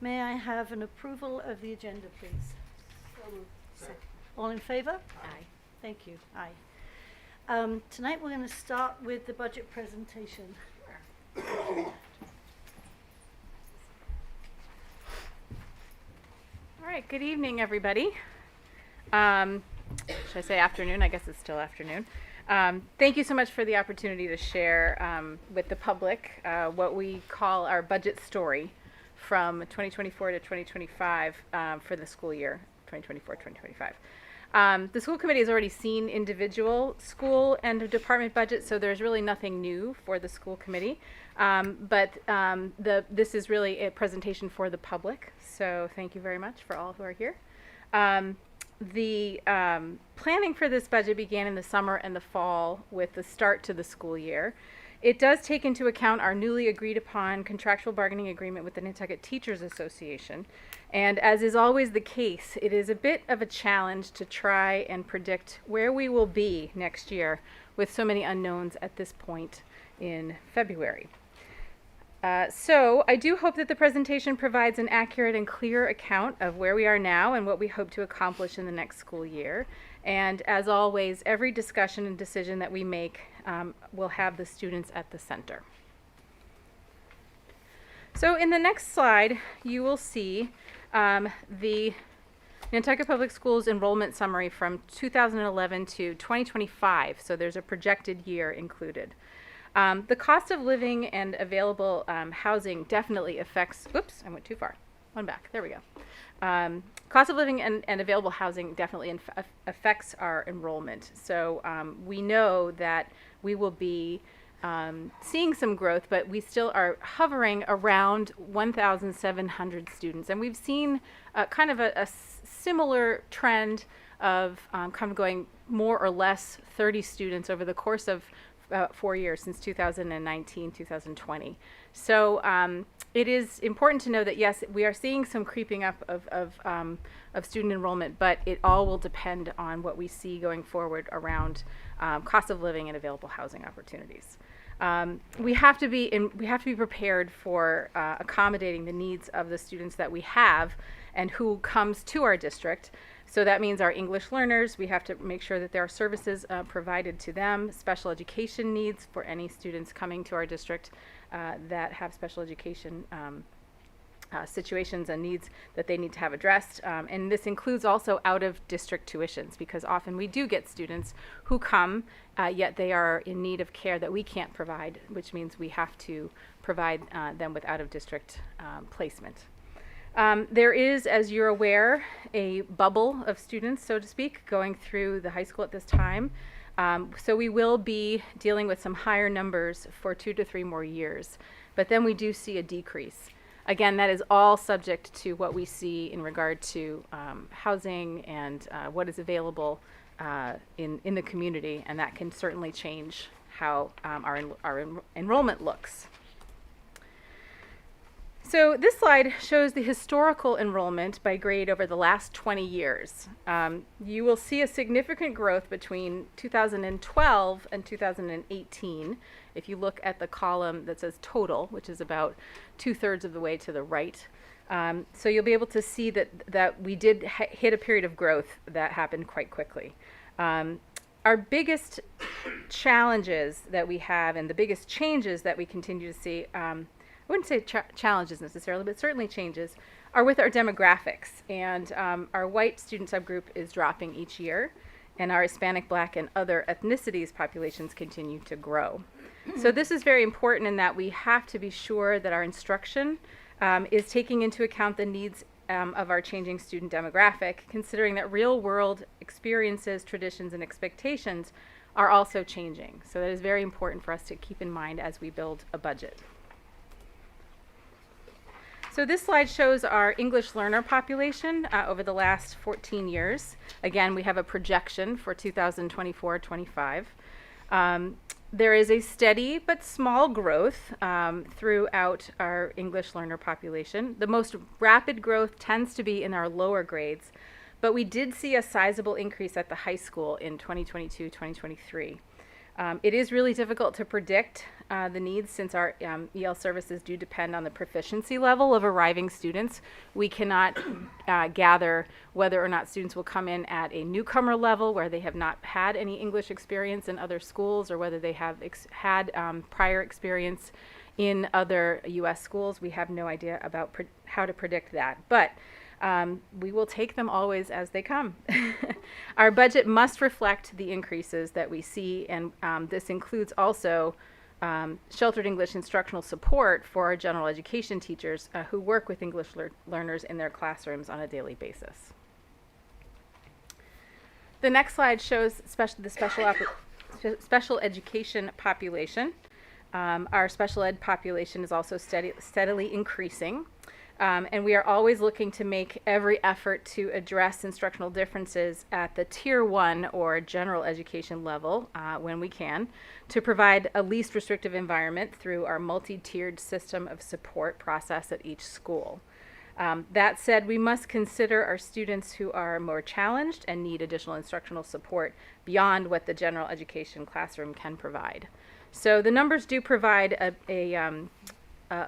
May I have an approval of the agenda, please? All in favor? Aye. Thank you. Aye. Tonight we're going to start with the budget presentation. All right, good evening, everybody. Should I say afternoon? I guess it's still afternoon. Thank you so much for the opportunity to share with the public what we call our budget story from 2024 to 2025 for the school year, 2024-2025. The school committee has already seen individual school and department budgets, so there's really nothing new for the school committee. This is really a presentation for the public, so thank you very much for all who are here. The planning for this budget began in the summer and the fall with the start to the school year. It does take into account our newly agreed upon contractual bargaining agreement with the Nantucket Teachers Association. And as is always the case, it is a bit of a challenge to try and predict where we will be next year with so many unknowns at this point in February. So I do hope that the presentation provides an accurate and clear account of where we are now and what we hope to accomplish in the next school year. And as always, every discussion and decision that we make will have the students at the center. So in the next slide, you will see the Nantucket Public Schools enrollment summary from 2011 to 2025. So there's a projected year included. The cost of living and available housing definitely affects, whoops, I went too far. One back, there we go. Cost of living and available housing definitely affects our enrollment. So we know that we will be seeing some growth, but we still are hovering around 1,700 students. And we've seen kind of a similar trend of kind of going more or less 30 students over the course of 4 years, since 2019, 2020. So it is important to know that, yes, we are seeing some creeping up of student enrollment, but it all will depend on what we see going forward around cost of living and available housing opportunities. We have to be prepared for accommodating the needs of the students that we have and who comes to our district. So that means our English learners, we have to make sure that there are services provided to them, special education needs for any students coming to our district that have special education situations and needs that they need to have addressed. And this includes also out-of-district tuitions, because often we do get students who come, yet they are in need of care that we can't provide, which means we have to provide them with out-of-district placement. There is, as you're aware, a bubble of students, so to speak, going through the high school at this time. So we will be dealing with some higher numbers for 2 to 3 more years. But then we do see a decrease. Again, that is all subject to what we see in regard to housing and what is available in the community, and that can certainly change how our enrollment looks. So this slide shows the historical enrollment by grade over the last 20 years. You will see a significant growth between 2012 and 2018 if you look at the column that says total, which is about 2/3 of the way to the right. So you'll be able to see that we did hit a period of growth that happened quite quickly. Our biggest challenges that we have and the biggest changes that we continue to see, I wouldn't say challenges necessarily, but certainly changes, are with our demographics. And our white student subgroup is dropping each year, and our Hispanic, Black, and other ethnicities populations continue to grow. So this is very important in that we have to be sure that our instruction is taking into account the needs of our changing student demographic, considering that real-world experiences, traditions, and expectations are also changing. So that is very important for us to keep in mind as we build a budget. So this slide shows our English learner population over the last 14 years. Again, we have a projection for 2024-25. There is a steady but small growth throughout our English learner population. The most rapid growth tends to be in our lower grades, but we did see a sizable increase at the high school in 2022-2023. It is really difficult to predict the needs since our EL services do depend on the proficiency level of arriving students. We cannot gather whether or not students will come in at a newcomer level where they have not had any English experience in other schools, or whether they have had prior experience in other U.S. schools. We have no idea about how to predict that. But we will take them always as they come. Our budget must reflect the increases that we see, and this includes also sheltered English instructional support for our general education teachers who work with English learners in their classrooms on a daily basis. The next slide shows the special education population. Our special ed population is also steadily increasing. And we are always looking to make every effort to address instructional differences at the Tier 1 or general education level when we can, to provide a least restrictive environment through our multi-tiered system of support process at each school. That said, we must consider our students who are more challenged and need additional instructional support beyond what the general education classroom can provide. So the numbers do provide a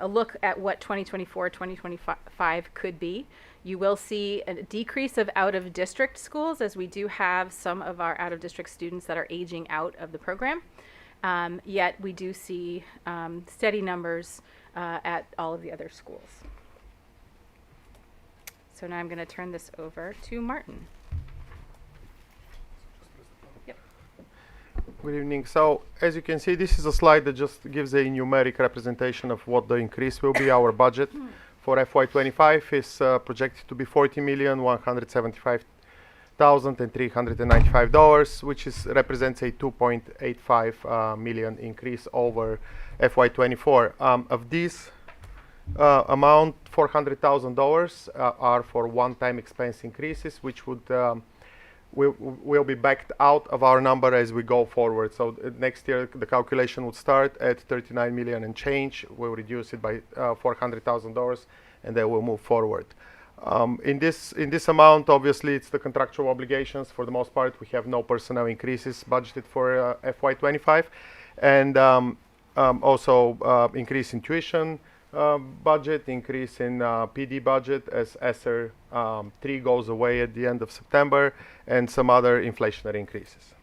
look at what 2024-2025 could be. You will see a decrease of out-of-district schools, as we do have some of our out-of-district students that are aging out of the program. Yet we do see steady numbers at all of the other schools. So now I'm going to turn this over to Martin. Good evening. So as you can see, this is a slide that just gives a numeric representation of what the increase will be. Our budget for FY25 is projected to be $40,175,395, which represents a 2.85 million increase over FY24. Of this amount, $400,000 are for one-time expense increases, which would will be backed out of our number as we go forward. So next year the calculation would start at 39 million and change. We'll reduce it by $400,000, and then we'll move forward. In this amount, obviously, it's the contractual obligations. For the most part, we have no personnel increases budgeted for FY25, and also increase in tuition budget, increase in PD budget as ESSER 3 goes away at the end of September, and some other inflationary increases.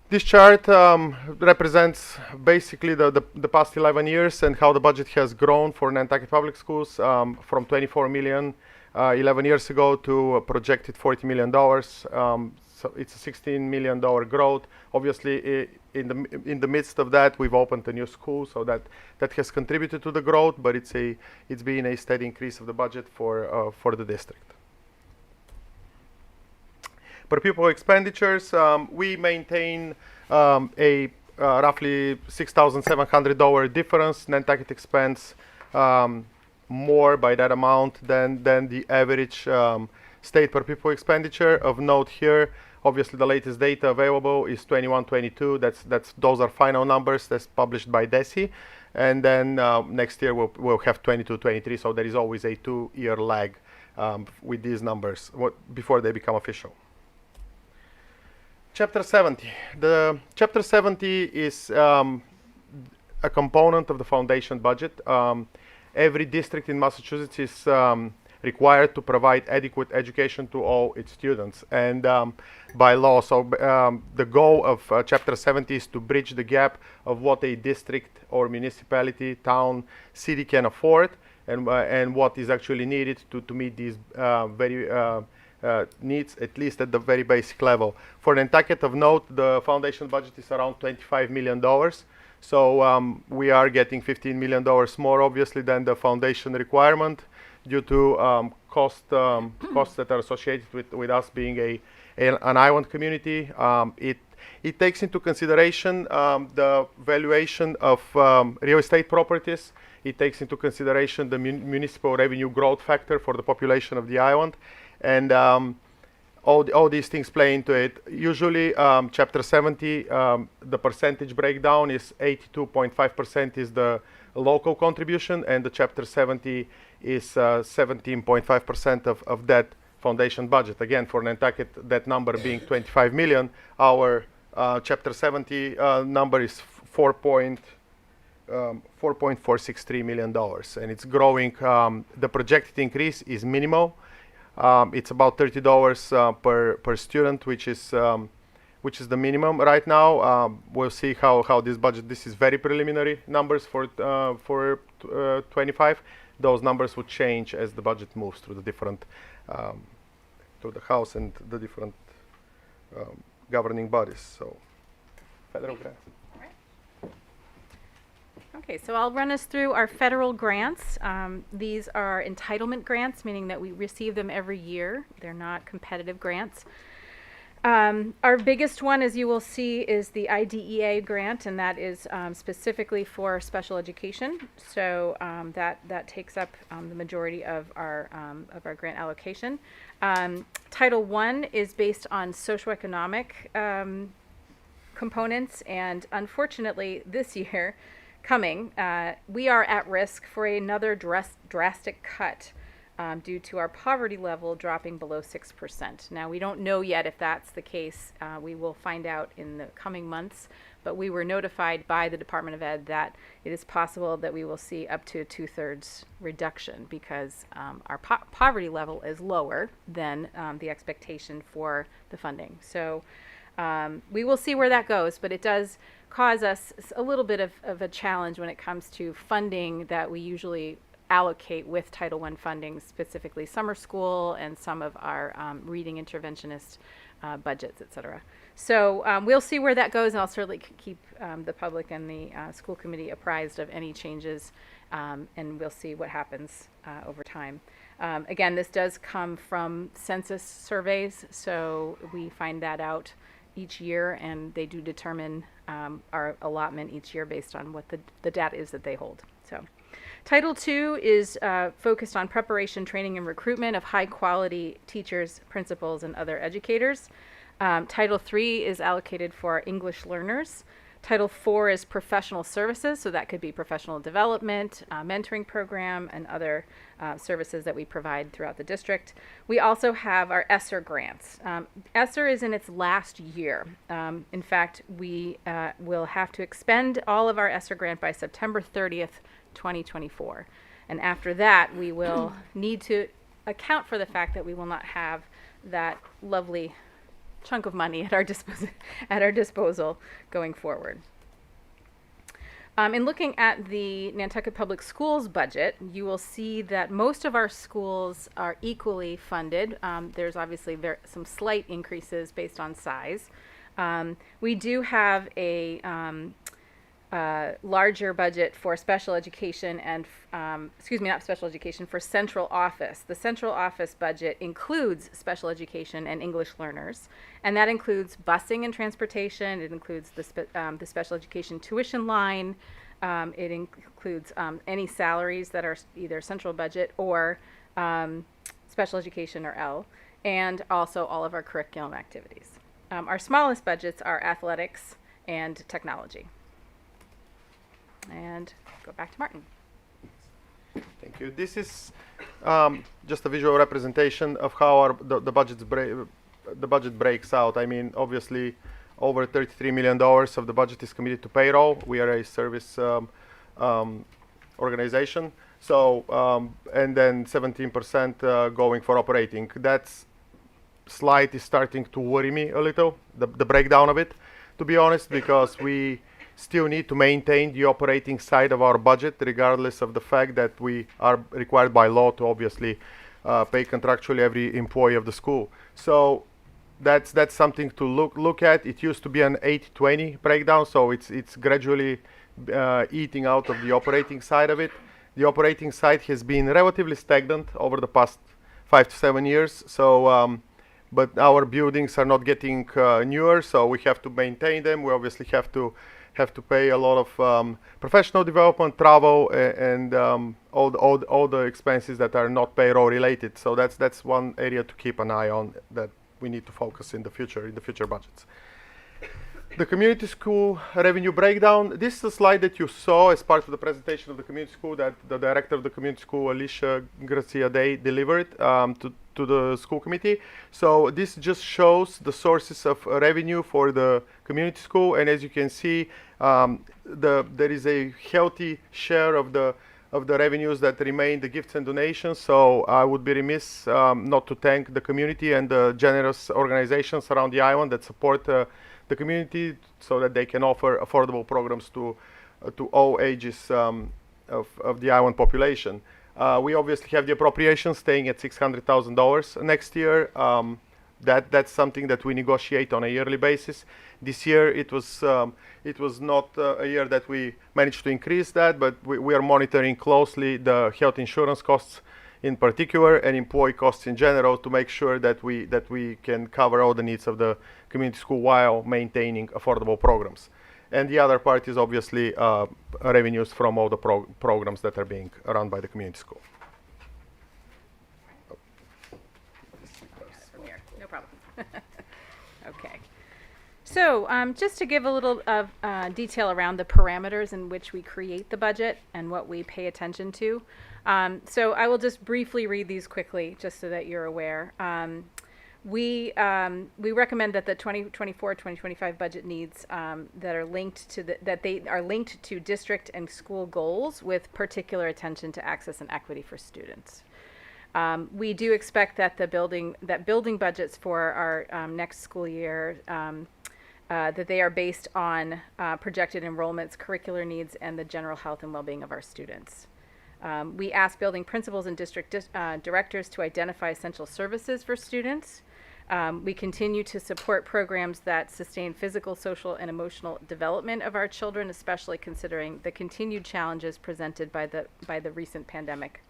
This chart represents basically the past 11 years and how the budget has grown for Nantucket Public Schools from 24 million 11 years ago to a projected $40 million. So it's a $16 million growth. Obviously, in the midst of that, we've opened a new school, so that has contributed to the growth. But it's been a steady increase of the budget for the district. Per pupil expenditures, we maintain a roughly $6,700 difference. Nantucket expense more by that amount than the average state per pupil expenditure. Of note here, obviously the latest data available is 21-22. Those are final numbers that's published by DESI, and then next year we'll have 22-23. So there is always a 2-year lag with these numbers before they become official. Chapter 70. The Chapter 70 is a component of the foundation budget. Every district in Massachusetts is required to provide adequate education to all its students, and by law. So the goal of Chapter 70 is to bridge the gap of what a district or municipality, town, city can afford, and what is actually needed to meet these very needs, at least at the very basic level. For Nantucket, of note, the foundation budget is around $25 million. So we are getting $15 million more, obviously, than the foundation requirement due to costs that are associated with us being an island community. It takes into consideration the valuation of real estate properties. It takes into consideration the municipal revenue growth factor for the population of the island. And all these things play into it. Usually, Chapter 70, the percentage breakdown is 82.5% is the local contribution, and the Chapter 70 is 17.5% of that foundation budget. Again, for Nantucket, that number being 25 million, our Chapter 70 number is $4.463 million, and it's growing. The projected increase is minimal. It's about $30 per student, which is the minimum right now. We'll see how this budget. This is very preliminary numbers for 25. Those numbers would change as the budget moves through the different through the House and the different governing bodies. So, federal grants. Okay, so I'll run us through our federal grants. These are entitlement grants, meaning that we receive them every year. They're not competitive grants. Our biggest one, as you will see, is the IDEA grant, and that is specifically for special education. So that takes up the majority of our grant allocation. Title I is based on socioeconomic components, and unfortunately, this year coming, we are at risk for another drastic cut. Due to our poverty level dropping below 6%. Now, we don't know yet if that's the case. We will find out in the coming months, but we were notified by the Department of Ed that it is possible that we will see up to a 2/3 reduction because our poverty level is lower than the expectation for the funding. So we will see where that goes, but it does cause us a little bit of a challenge when it comes to funding that we usually allocate with Title I funding, specifically summer school and some of our reading interventionist budgets, et cetera. So we'll see where that goes, and I'll certainly keep the public and the school committee apprised of any changes, and we'll see what happens over time. Again, this does come from census surveys, so we find that out each year, and they do determine our allotment each year based on what the data is that they hold. So. Title II is focused on preparation, training, and recruitment of high-quality teachers, principals, and other educators. Title III is allocated for English learners. Title IV is professional services, so that could be professional development, mentoring program, and other services that we provide throughout the district. We also have our ESSER grants. ESSER is in its last year. In fact, we will have to expend all of our ESSER grant by September 30th, 2024. And after that, we will need to account for the fact that we will not have that lovely chunk of money at our disposal going forward. In looking at the Nantucket Public Schools budget, you will see that most of our schools are equally funded. There's obviously some slight increases based on size. We do have a larger budget for special education and, not special education, for central office. The central office budget includes special education and English learners, and that includes busing and transportation. It includes the special education tuition line. It includes any salaries that are either central budget or special education or L, and also all of our curriculum activities. Our smallest budgets are athletics and technology. And go back to Martin. Thank you. This is just a visual representation of how the budget breaks out. I mean, obviously, over $33 million of the budget is committed to payroll. We are a service organization. So, and then 17% going for operating. That's slide is starting to worry me a little, the breakdown of it, to be honest, because we still need to maintain the operating side of our budget, regardless of the fact that we are required by law to obviously pay contractually every employee of the school. So that's something to look at. It used to be an 80-20 breakdown, so it's gradually eating out of the operating side of it. The operating side has been relatively stagnant over the past 5 to 7 years. So, but our buildings are not getting newer, so we have to maintain them. We obviously have to pay a lot of professional development, travel, and all the expenses that are not payroll related. So that's one area to keep an eye on that we need to focus in the future budgets. The community school revenue breakdown. This is a slide that you saw as part of the presentation of the community school that the director of the community school, Alicia Gracia Day, delivered to the school committee. So this just shows the sources of revenue for the community school, and as you can see, there is a healthy share of the revenues that remain the gifts and donations. So I would be remiss not to thank the community and the generous organizations around the island that support the community so that they can offer affordable programs to all ages of the island population. We obviously have the appropriation staying at $600,000 next year. That's something that we negotiate on a yearly basis. This year it was not a year that we managed to increase that, but we are monitoring closely the health insurance costs in particular and employee costs in general to make sure that we can cover all the needs of the community school while maintaining affordable programs. And the other part is obviously revenues from all the programs that are being run by the community school. From here. No problem. Okay. So just to give a little of detail around the parameters in which we create the budget and what we pay attention to. So I will just briefly read these quickly just so that you're aware. We recommend that the 2024-2025 budget needs that are linked to they are linked to district and school goals with particular attention to access and equity for students. We do expect that building budgets for our next school year that they are based on projected enrollments, curricular needs, and the general health and well-being of our students. We ask building principals and district directors to identify essential services for students. We continue to support programs that sustain physical, social, and emotional development of our children, especially considering the continued challenges presented by the recent pandemic.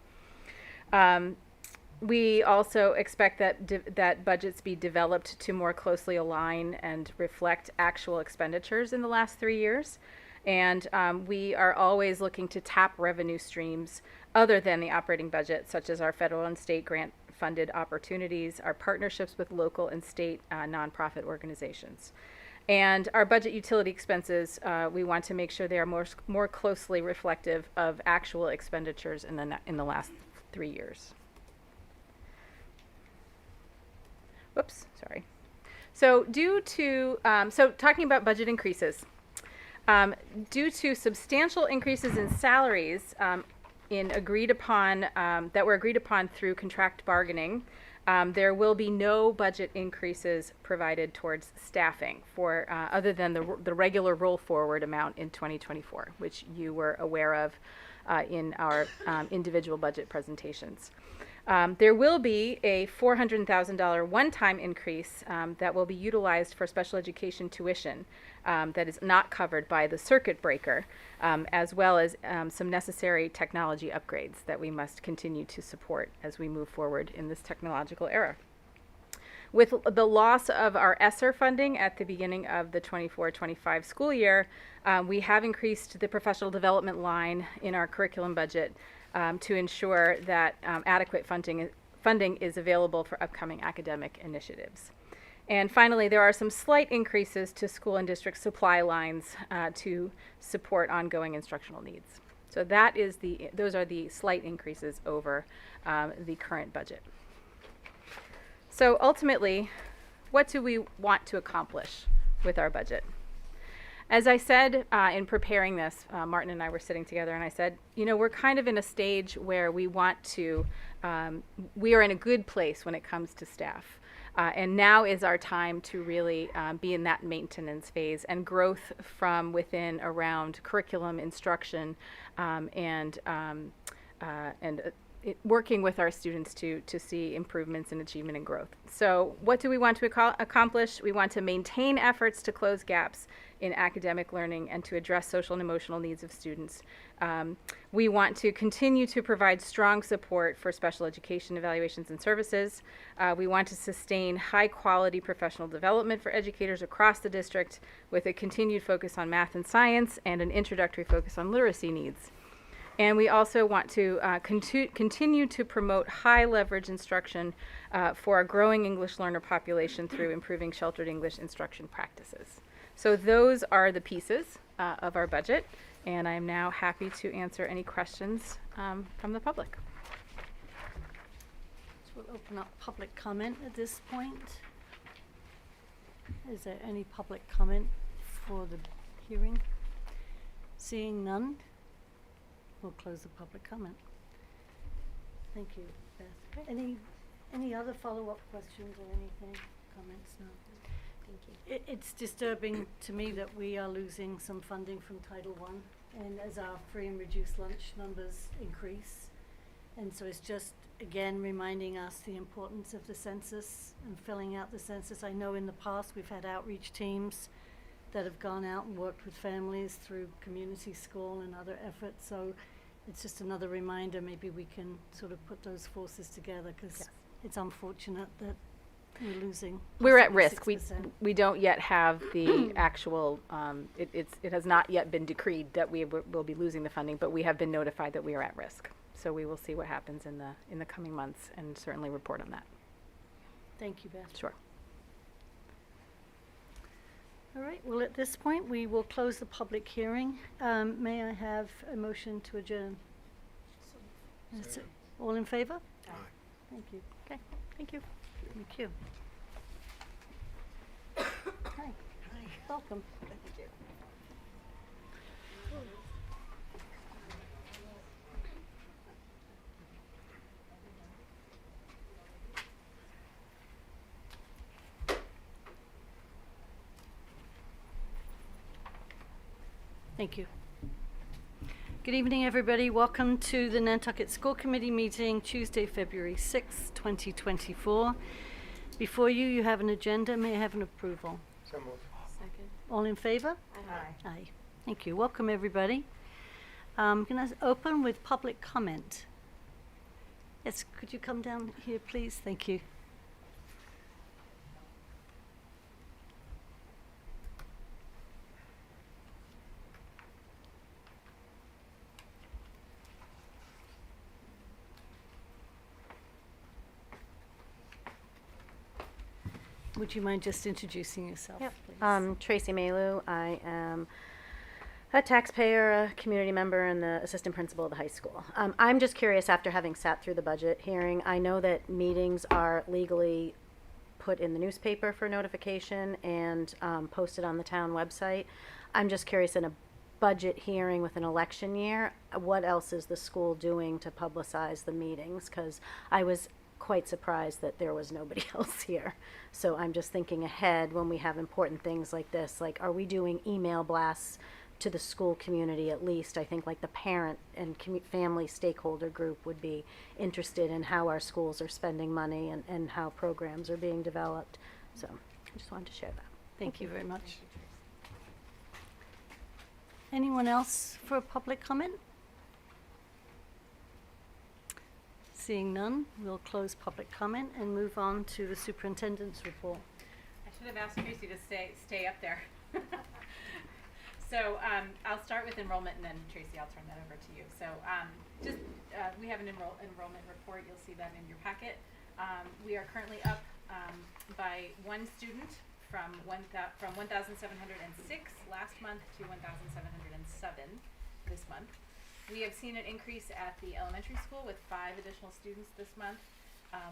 We also expect that budgets be developed to more closely align and reflect actual expenditures in the last 3 years. And we are always looking to tap revenue streams other than the operating budget, such as our federal and state grant funded opportunities, our partnerships with local and state nonprofit organizations. And our budget utility expenses, we want to make sure they are more closely reflective of actual expenditures in the last 3 years. Whoops, sorry. So talking about budget increases, due to substantial increases in salaries that were agreed upon through contract bargaining, there will be no budget increases provided towards staffing for other than the regular roll forward amount in 2024, which you were aware of in our individual budget presentations. There will be a $400,000 one-time increase that will be utilized for special education tuition that is not covered by the circuit breaker, as well as some necessary technology upgrades that we must continue to support as we move forward in this technological era. With the loss of our ESSER funding at the beginning of the 24-25 school year, we have increased the professional development line in our curriculum budget to ensure that adequate funding is available for upcoming academic initiatives. And finally, there are some slight increases to school and district supply lines to support ongoing instructional needs. So those are the slight increases over the current budget. So ultimately, what do we want to accomplish with our budget? As I said in preparing this, Martin and I were sitting together and I said, we're kind of in a stage where we are in a good place when it comes to staff. And now is our time to really be in that maintenance phase and growth from within around curriculum, instruction, and working with our students to see improvements in achievement and growth. So what do we want to accomplish? We want to maintain efforts to close gaps in academic learning and to address social and emotional needs of students. We want to continue to provide strong support for special education evaluations and services. We want to sustain high quality professional development for educators across the district with a continued focus on math and science and an introductory focus on literacy needs. And we also want to continue to promote high leverage instruction for a growing English learner population through improving sheltered English instruction practices. So those are the pieces of our budget, and I'm now happy to answer any questions from the public. So we'll open up public comment at this point. Is there any public comment for the hearing? Seeing none, we'll close the public comment. Thank you, Beth. Any other follow-up questions or anything, comments? No. Thank you. It's disturbing to me that we are losing some funding from Title I, and as our free and reduced lunch numbers increase. And so it's just, again, reminding us the importance of the census and filling out the census. I know in the past we've had outreach teams that have gone out and worked with families through community school and other efforts. So it's just another reminder, maybe we can sort of put those forces together, because it's unfortunate that we're losing. We're at possibly risk. 6%. We don't yet have the actual, it has not yet been decreed that we will be losing the funding, but we have been notified that we are at risk. So we will see what happens in the coming months and certainly report on that. Thank you, Beth. Sure. All right, well, at this point, we will close the public hearing. May I have a motion to adjourn? That's it. All in favor? Aye. Thank you. Okay, thank you. Thank you. Hi. Welcome. Thank you. Good evening, everybody. Welcome to the Nantucket School Committee meeting, Tuesday, February 6, 2024. Before you, you have an agenda. May I have an approval? So moved. Second. All in favor? Aye. Aye. Thank you. Welcome, everybody. I'm going to open with public comment. Yes, could you come down here, please? Thank you. Would you mind just introducing yourself, Yep. please? Tracy Malu. I am a taxpayer, a community member, and the assistant principal of the high school. I'm just curious, after having sat through the budget hearing, I know that meetings are legally put in the newspaper for notification and posted on the town website. I'm just curious, in a budget hearing with an election year, what else is the school doing to publicize the meetings? Because I was quite surprised that there was nobody else here. So I'm just thinking ahead when we have important things like this, like, are we doing email blasts to the school community at least? I think like the parent and family stakeholder group would be interested in how our schools are spending money and how programs are being developed. So I just wanted to share that. Thank you very much. Anyone else for a public comment? Seeing none, we'll close public comment and move on to the superintendent's report. I should have asked Tracy to stay up there. So I'll start with enrollment, and then Tracy, I'll turn that over to you. So we have an enrollment report. You'll see that in your packet. We are currently up by one student from 1,706 last month to 1,707 this month. We have seen an increase at the elementary school with 5 additional students this month.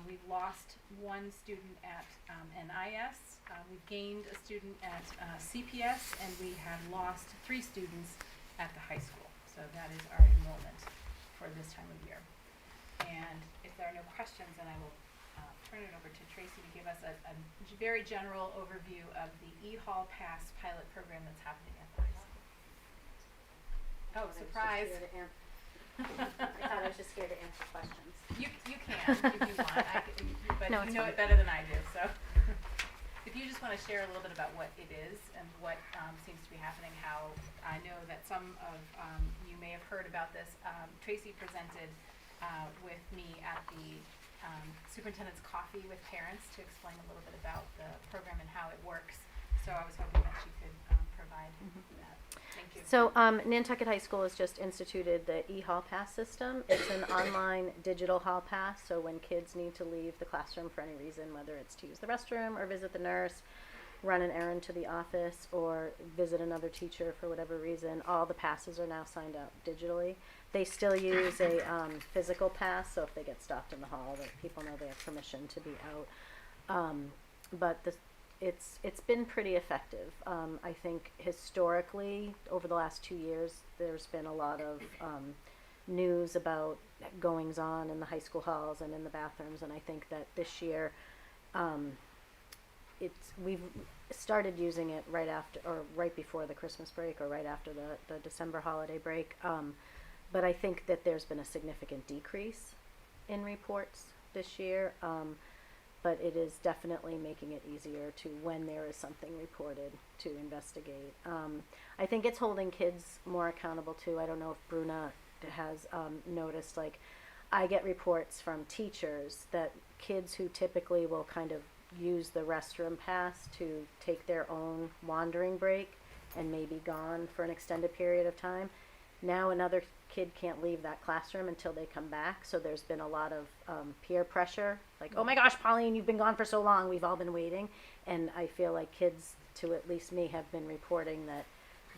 We've lost one student at NES. We've gained a student at CPS, and we have lost 3 students at the high school. So that is our enrollment for this time of year. And if there are no questions, then I will turn it over to Tracy to give us a very general overview of the eHall Pass pilot program that's happening at the high school. Oh, surprise. I thought I was just here to answer questions. You can if you want, but No, you it's know fine. it better than I do, so. If you just want to share a little bit about what it is and what seems to be happening, how I know that some of you may have heard about this. Tracy presented with me at the superintendent's coffee with parents to explain a little bit about the program and how it works. So I was hoping that she could provide that. Thank you. So Nantucket High School has just instituted the eHall Pass system. It's an online digital hall pass, so when kids need to leave the classroom for any reason, whether it's to use the restroom or visit the nurse, run an errand to the office or visit another teacher for whatever reason, all the passes are now signed out digitally. They still use a physical pass, so if they get stopped in the hall, that people know they have permission to be out. But it's been pretty effective. I think historically, over the last 2 years, there's been a lot of news about goings on in the high school halls and in the bathrooms, and I think that this year, we've started using it right after or right before the Christmas break or right after the December holiday break. But I think that there's been a significant decrease in reports this year. But it is definitely making it easier to, when there is something reported, to investigate. I think it's holding kids more accountable too. I don't know if Bruna has noticed, like, I get reports from teachers that kids who typically will kind of use the restroom pass to take their own wandering break and maybe gone for an extended period of time, now another kid can't leave that classroom until they come back. So there's been a lot of peer pressure, like, oh my gosh, Pauline, you've been gone for so long, we've all been waiting. And I feel like kids, to at least me, have been reporting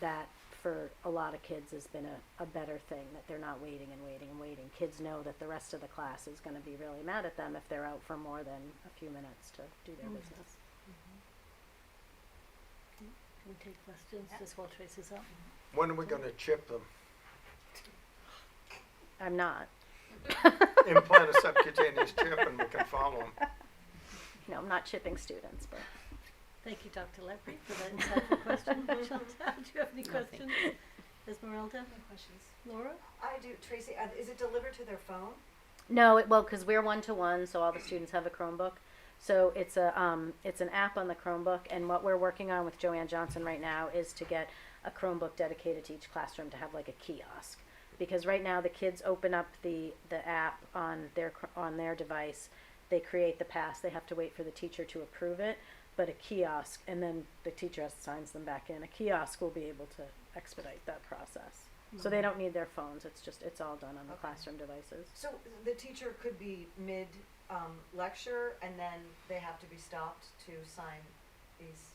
that for a lot of kids has been a better thing, that they're not waiting and waiting and waiting. Kids know that the rest of the class is going to be really mad at them if they're out for more than a few minutes to do their business. Can we take questions just while Tracy's up? When are we gonna chip them? I'm not. Implant a subcutaneous chip and we can follow them. No, I'm not chipping students, but Thank you, Dr. Lepre, for that insightful question. Chantal, do you have any questions? Esmeralda? No questions. Laura? I do. Tracy, is it delivered to their phone? no, well, because we're 1-to-1, so all the students have a Chromebook. So it's an app on the Chromebook, and what we're working on with Joanne Johnson right now is to get a Chromebook dedicated to each classroom to have like a kiosk. Because right now the kids open up the app on their device, they create the pass, they have to wait for the teacher to approve it, but a kiosk, and then the teacher signs them back in. A kiosk will be able to expedite that process. So they don't need their phones, it's all done on the Okay. classroom devices. So the teacher could be mid lecture and then they have to be stopped to sign these.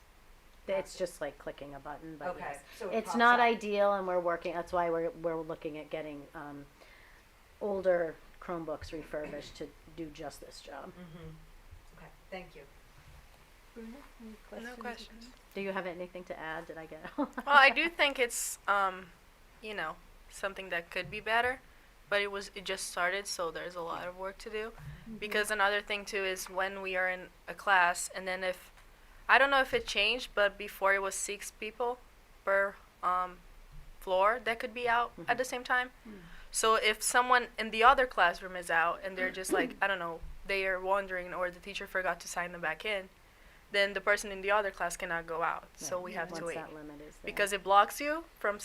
It's just like clicking a button, but Okay, yes. so it It's pops not up. ideal, and we're working, that's why we're looking at getting older Chromebooks refurbished to do just this job. Okay, thank you. Bruna, any questions? No or questions. comments? Do you have anything to add? Did I get it? Well, I do think it's, something that could be better, but it just started, so there's a lot of work to do. Because another thing too is when we are in a class, and then I don't know if it changed, but before it was 6 people per floor that could be out at the same time. So if someone in the other classroom is out and they're just like, I don't know, they are wandering or the teacher forgot to sign them back in, then the person in the other class cannot go out. So we have to Once wait. that limit is there. Because it blocks you from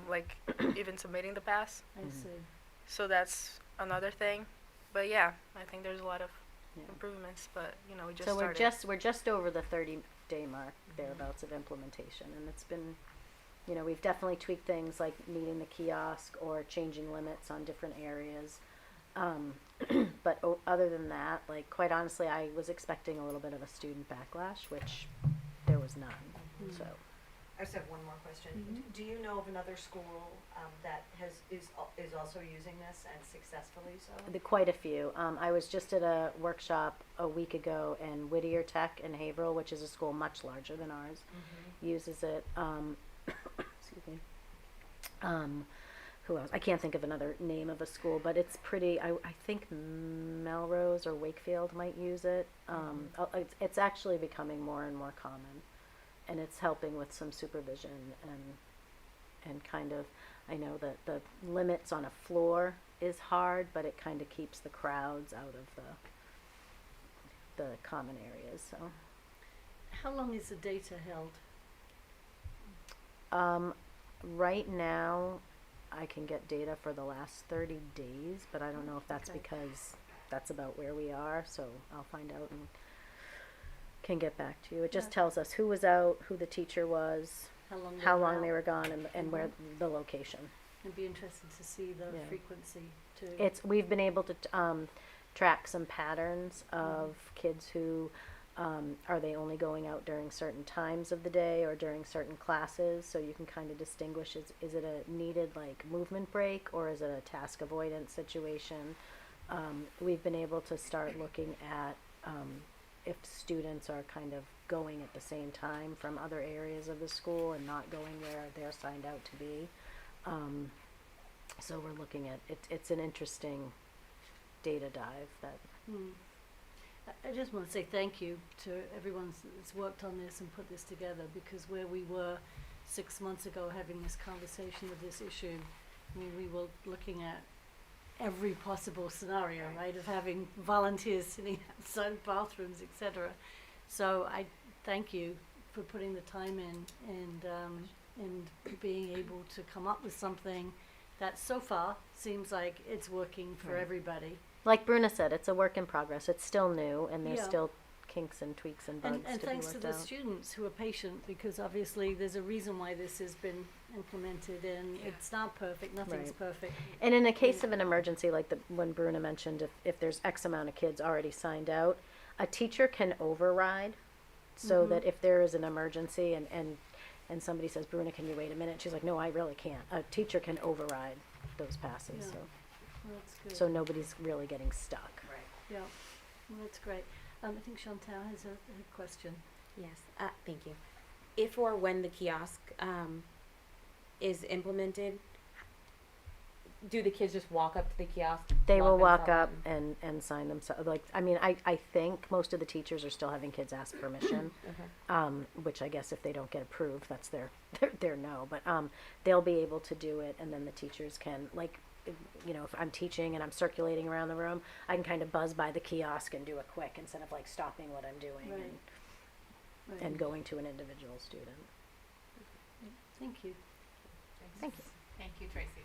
like even submitting the pass. I see. So that's another thing. But yeah, I think there's a lot of Yeah. improvements, but we just So started. we're just over the 30-day mark thereabouts of implementation, and it's been, we've definitely tweaked things like needing the kiosk or changing limits on different areas. But other than that, like, quite honestly, I was expecting a little bit of a student backlash, which there was none. So I just have one more question. Do you know of another school that is also using this and successfully so? quite a few. I was just at a workshop a week ago, and Whittier Tech in Haverhill, which is a school much larger than ours, uses it. Excuse me. Who else? I can't think of another name of a school, but it's pretty. I think Melrose or Wakefield might use it. It's actually becoming more and more common, and it's helping with some supervision and kind of. I know that the limits on a floor is hard, but it kind of keeps the crowds out of the common areas. So. How long is the data held? Right now, I can get data for the last 30 days, but I don't know if that's Okay. because that's about where we are, so I'll find out and can get back to you. It just Yeah. tells us who was out, who the teacher was, how long out? they were gone, and where the location. It'd be interesting to see the Yeah. frequency too. We've been able to track some patterns of kids who Are they only going out during certain times of the day or during certain classes? So you can kind of distinguish, is it a needed like movement break or is it a task avoidance situation? We've been able to start looking at if students are kind of going at the same time from other areas of the school and not going where they're signed out to be. So we're looking at it. It's an interesting data dive that. I just want to say thank you to everyone that's worked on this and put this together, because where we were 6 months ago having this conversation of this issue, I mean, we were looking at every possible scenario, right, of having volunteers sitting outside bathrooms, etc. So I thank you for putting the time in and being able to come up with something that so far seems like it's working for everybody. Like Bruna said, it's a work in progress. It's still new, and there's Yeah. still kinks and tweaks and bugs And to be thanks to worked the out. students who are patient, because obviously there's a reason why this has been implemented, and it's not perfect, nothing's Right. perfect. And in a case of an emergency, like when Bruna mentioned, if there's X amount of kids already signed out, a teacher can override, so that if there is an emergency and somebody says, Bruna, can you wait a minute? She's like, no, I really can't. A teacher can override those passes, Yeah. so. Well, that's good. So nobody's really getting stuck. Yeah, well, that's great. I think Chantal has a question. Yes, thank you. If or when the kiosk is implemented, do the kids just walk up to the kiosk? They will walk themselves up in? and sign themselves. Like, I mean, I think most of the teachers are still having kids ask permission, which I guess if they don't get approved, that's their no. But they'll be able to do it, and then the teachers can, like, you know, if I'm teaching and I'm circulating around the room, I can kind of buzz by the kiosk and do it quick instead of like stopping what I'm doing Right. Right. and going to an individual student. Thank you. Thank you. Thank you, Tracy.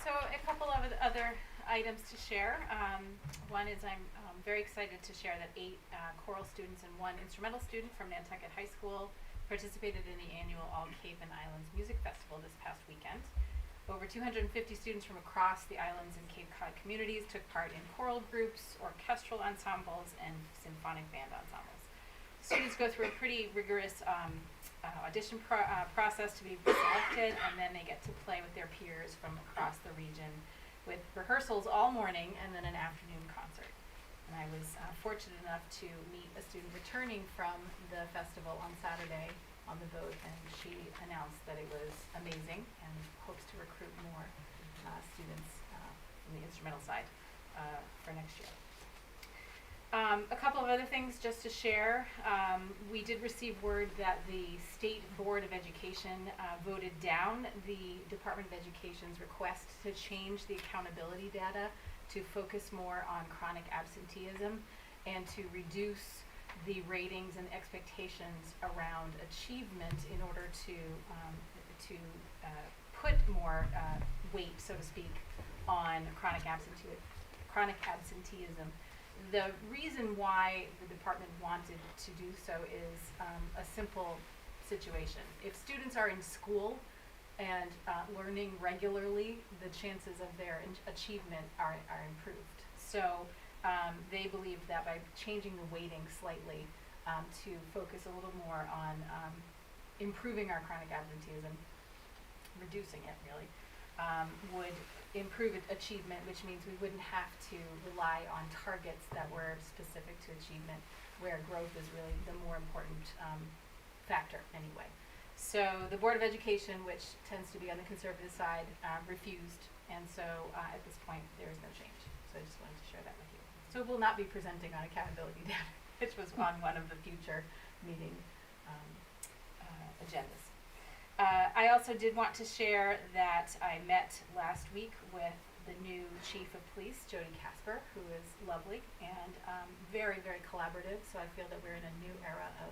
So a couple of other items to share. One is I'm very excited to share that 8 choral students and 1 instrumental student from Nantucket High School participated in the annual All Cape and Islands Music Festival this past weekend. Over 250 students from across the islands and Cape Cod communities took part in choral groups, orchestral ensembles, and symphonic band ensembles. Students go through a pretty rigorous audition process to be selected, and then they get to play with their peers from across the region with rehearsals all morning and then an afternoon concert. And I was fortunate enough to meet a student returning from the festival on Saturday on the boat, and she announced that it was amazing and hopes to recruit more students from the instrumental side for next year. A couple of other things just to share. We did receive word that the State Board of Education voted down the Department of Education's request to change the accountability data to focus more on chronic absenteeism and to reduce the ratings and expectations around achievement in order to put more weight, so to speak, on chronic absenteeism. The reason why the department wanted to do so is a simple situation. If students are in school and learning regularly, the chances of their achievement are improved. So they believe that by changing the weighting slightly to focus a little more on improving our chronic absenteeism, reducing it really, would improve achievement, which means we wouldn't have to rely on targets that were specific to achievement, where growth is really the more important factor anyway. So the Board of Education, which tends to be on the conservative side, refused, and so at this point there is no change. So I just wanted to share that with you. So we'll not be presenting on accountability data, which was on one of the future meeting agendas. I also did want to share that I met last week with the new Chief of Police, Jody Casper, who is lovely and very, very collaborative. So I feel that we're in a new era of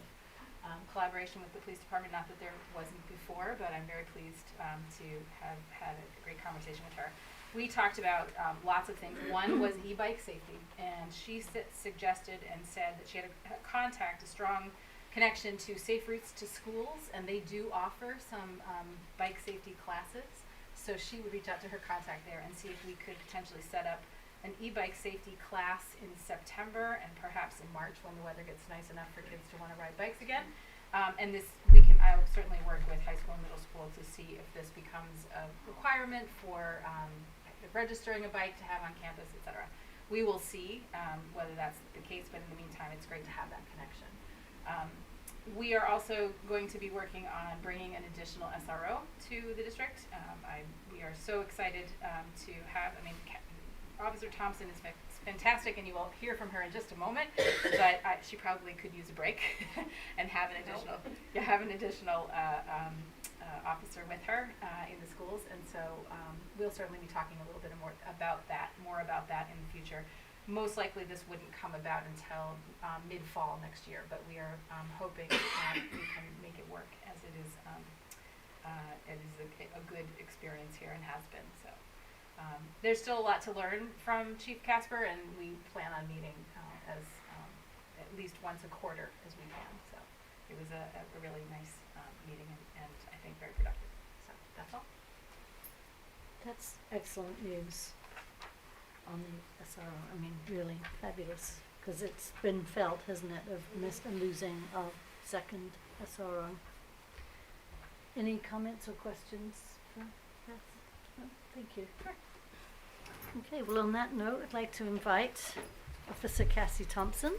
collaboration with the police department. Not that there wasn't before, but I'm very pleased to have had a great conversation with her. We talked about lots of things. One was e-bike safety, and she suggested and said that she had a strong connection to Safe Routes to Schools, and they do offer some bike safety classes. So she would reach out to her contact there and see if we could potentially set up an e-bike safety class in September and perhaps in March when the weather gets nice enough for kids to want to ride bikes again. And this, I will certainly work with high school and middle school to see if this becomes a requirement for registering a bike to have on campus, etc. We will see whether that's the case, but in the meantime, it's great to have that connection. We are also going to be working on bringing an additional SRO to the district. We are so excited to have, Officer Thompson is fantastic, and you will hear from her in just a moment, but she probably could use a break and have an additional officer with her in the schools, and so we'll certainly be talking a little bit more about that in the future. Most likely this wouldn't come about until mid-fall next year, but we are hoping that we can make it work, as it is a good experience here and has been. So there's still a lot to learn from Chief Casper, and we plan on meeting as at least once a quarter as we can. So it was a really nice meeting and I think very productive. So that's all. That's excellent news on the SRO. Really fabulous, because it's been felt, hasn't it, of losing our second SRO. Any comments or questions for Beth? No? Thank you. Okay, well, on that note, I'd like to invite Officer Cassie Thompson.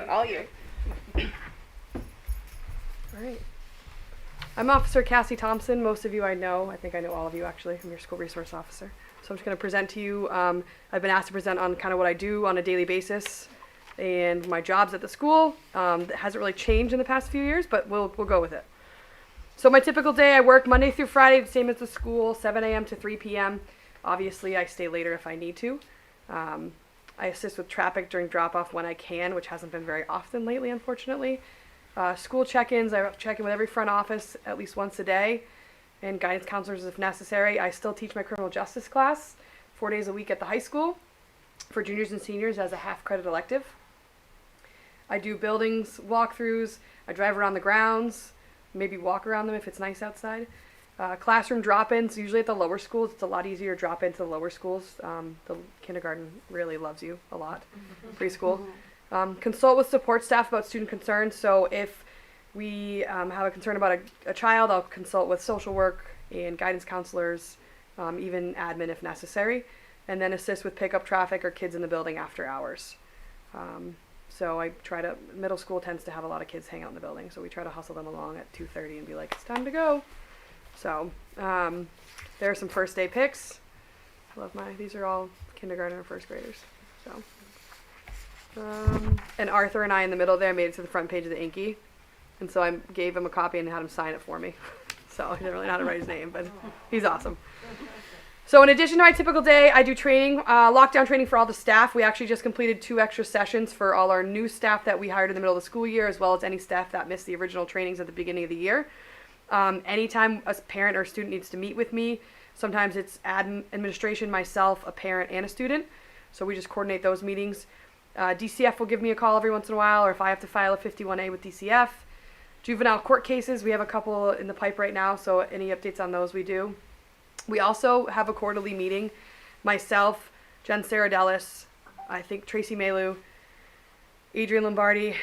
All you. All right. I'm Officer Cassie Thompson. Most of you I know. I think I know all of you, actually. I'm your school resource officer. So I'm just going to present to you. I've been asked to present on kind of what I do on a daily basis and my jobs at the school. That hasn't really changed in the past few years, but we'll go with it. So my typical day, I work Monday through Friday, the same as the school, 7 a.m. to 3 p.m. Obviously, I stay later if I need to. I assist with traffic during drop-off when I can, which hasn't been very often lately, unfortunately. School check-ins, I check in with every front office at least once a day, and guidance counselors if necessary. I still teach my criminal justice class 4 days a week at the high school for juniors and seniors as a half-credit elective. I do buildings, walkthroughs, I drive around the grounds, maybe walk around them if it's nice outside. Classroom drop-ins, usually at the lower schools. It's a lot easier to drop into the lower schools. The kindergarten really loves you a lot, preschool. Consult with support staff about student concerns. So if we have a concern about a child, I'll consult with social work and guidance counselors, even admin if necessary, and then assist with pickup traffic or kids in the building after hours. So middle school tends to have a lot of kids hang out in the building, so we try to hustle them along at 2:30 and be like, it's time to go. So there are some first day pics. These are all kindergarten or first graders. So, and Arthur and I in the middle there made it to the front page of the Inky. And so I gave him a copy and had him sign it for me. So I didn't really know how to write his name, but he's awesome. So in addition to my typical day, I do training, lockdown training for all the staff. We actually just completed 2 extra sessions for all our new staff that we hired in the middle of the school year, as well as any staff that missed the original trainings at the beginning of the year. Anytime a parent or student needs to meet with me, sometimes it's administration, myself, a parent, and a student. So we just coordinate those meetings. DCF will give me a call every once in a while, or if I have to file a 51A with DCF. Juvenile court cases, we have a couple in the pipe right now, so any updates on those we do. We also have a quarterly meeting. Myself, Jenzura, I think Tracy Malu, Adrian Lombardi,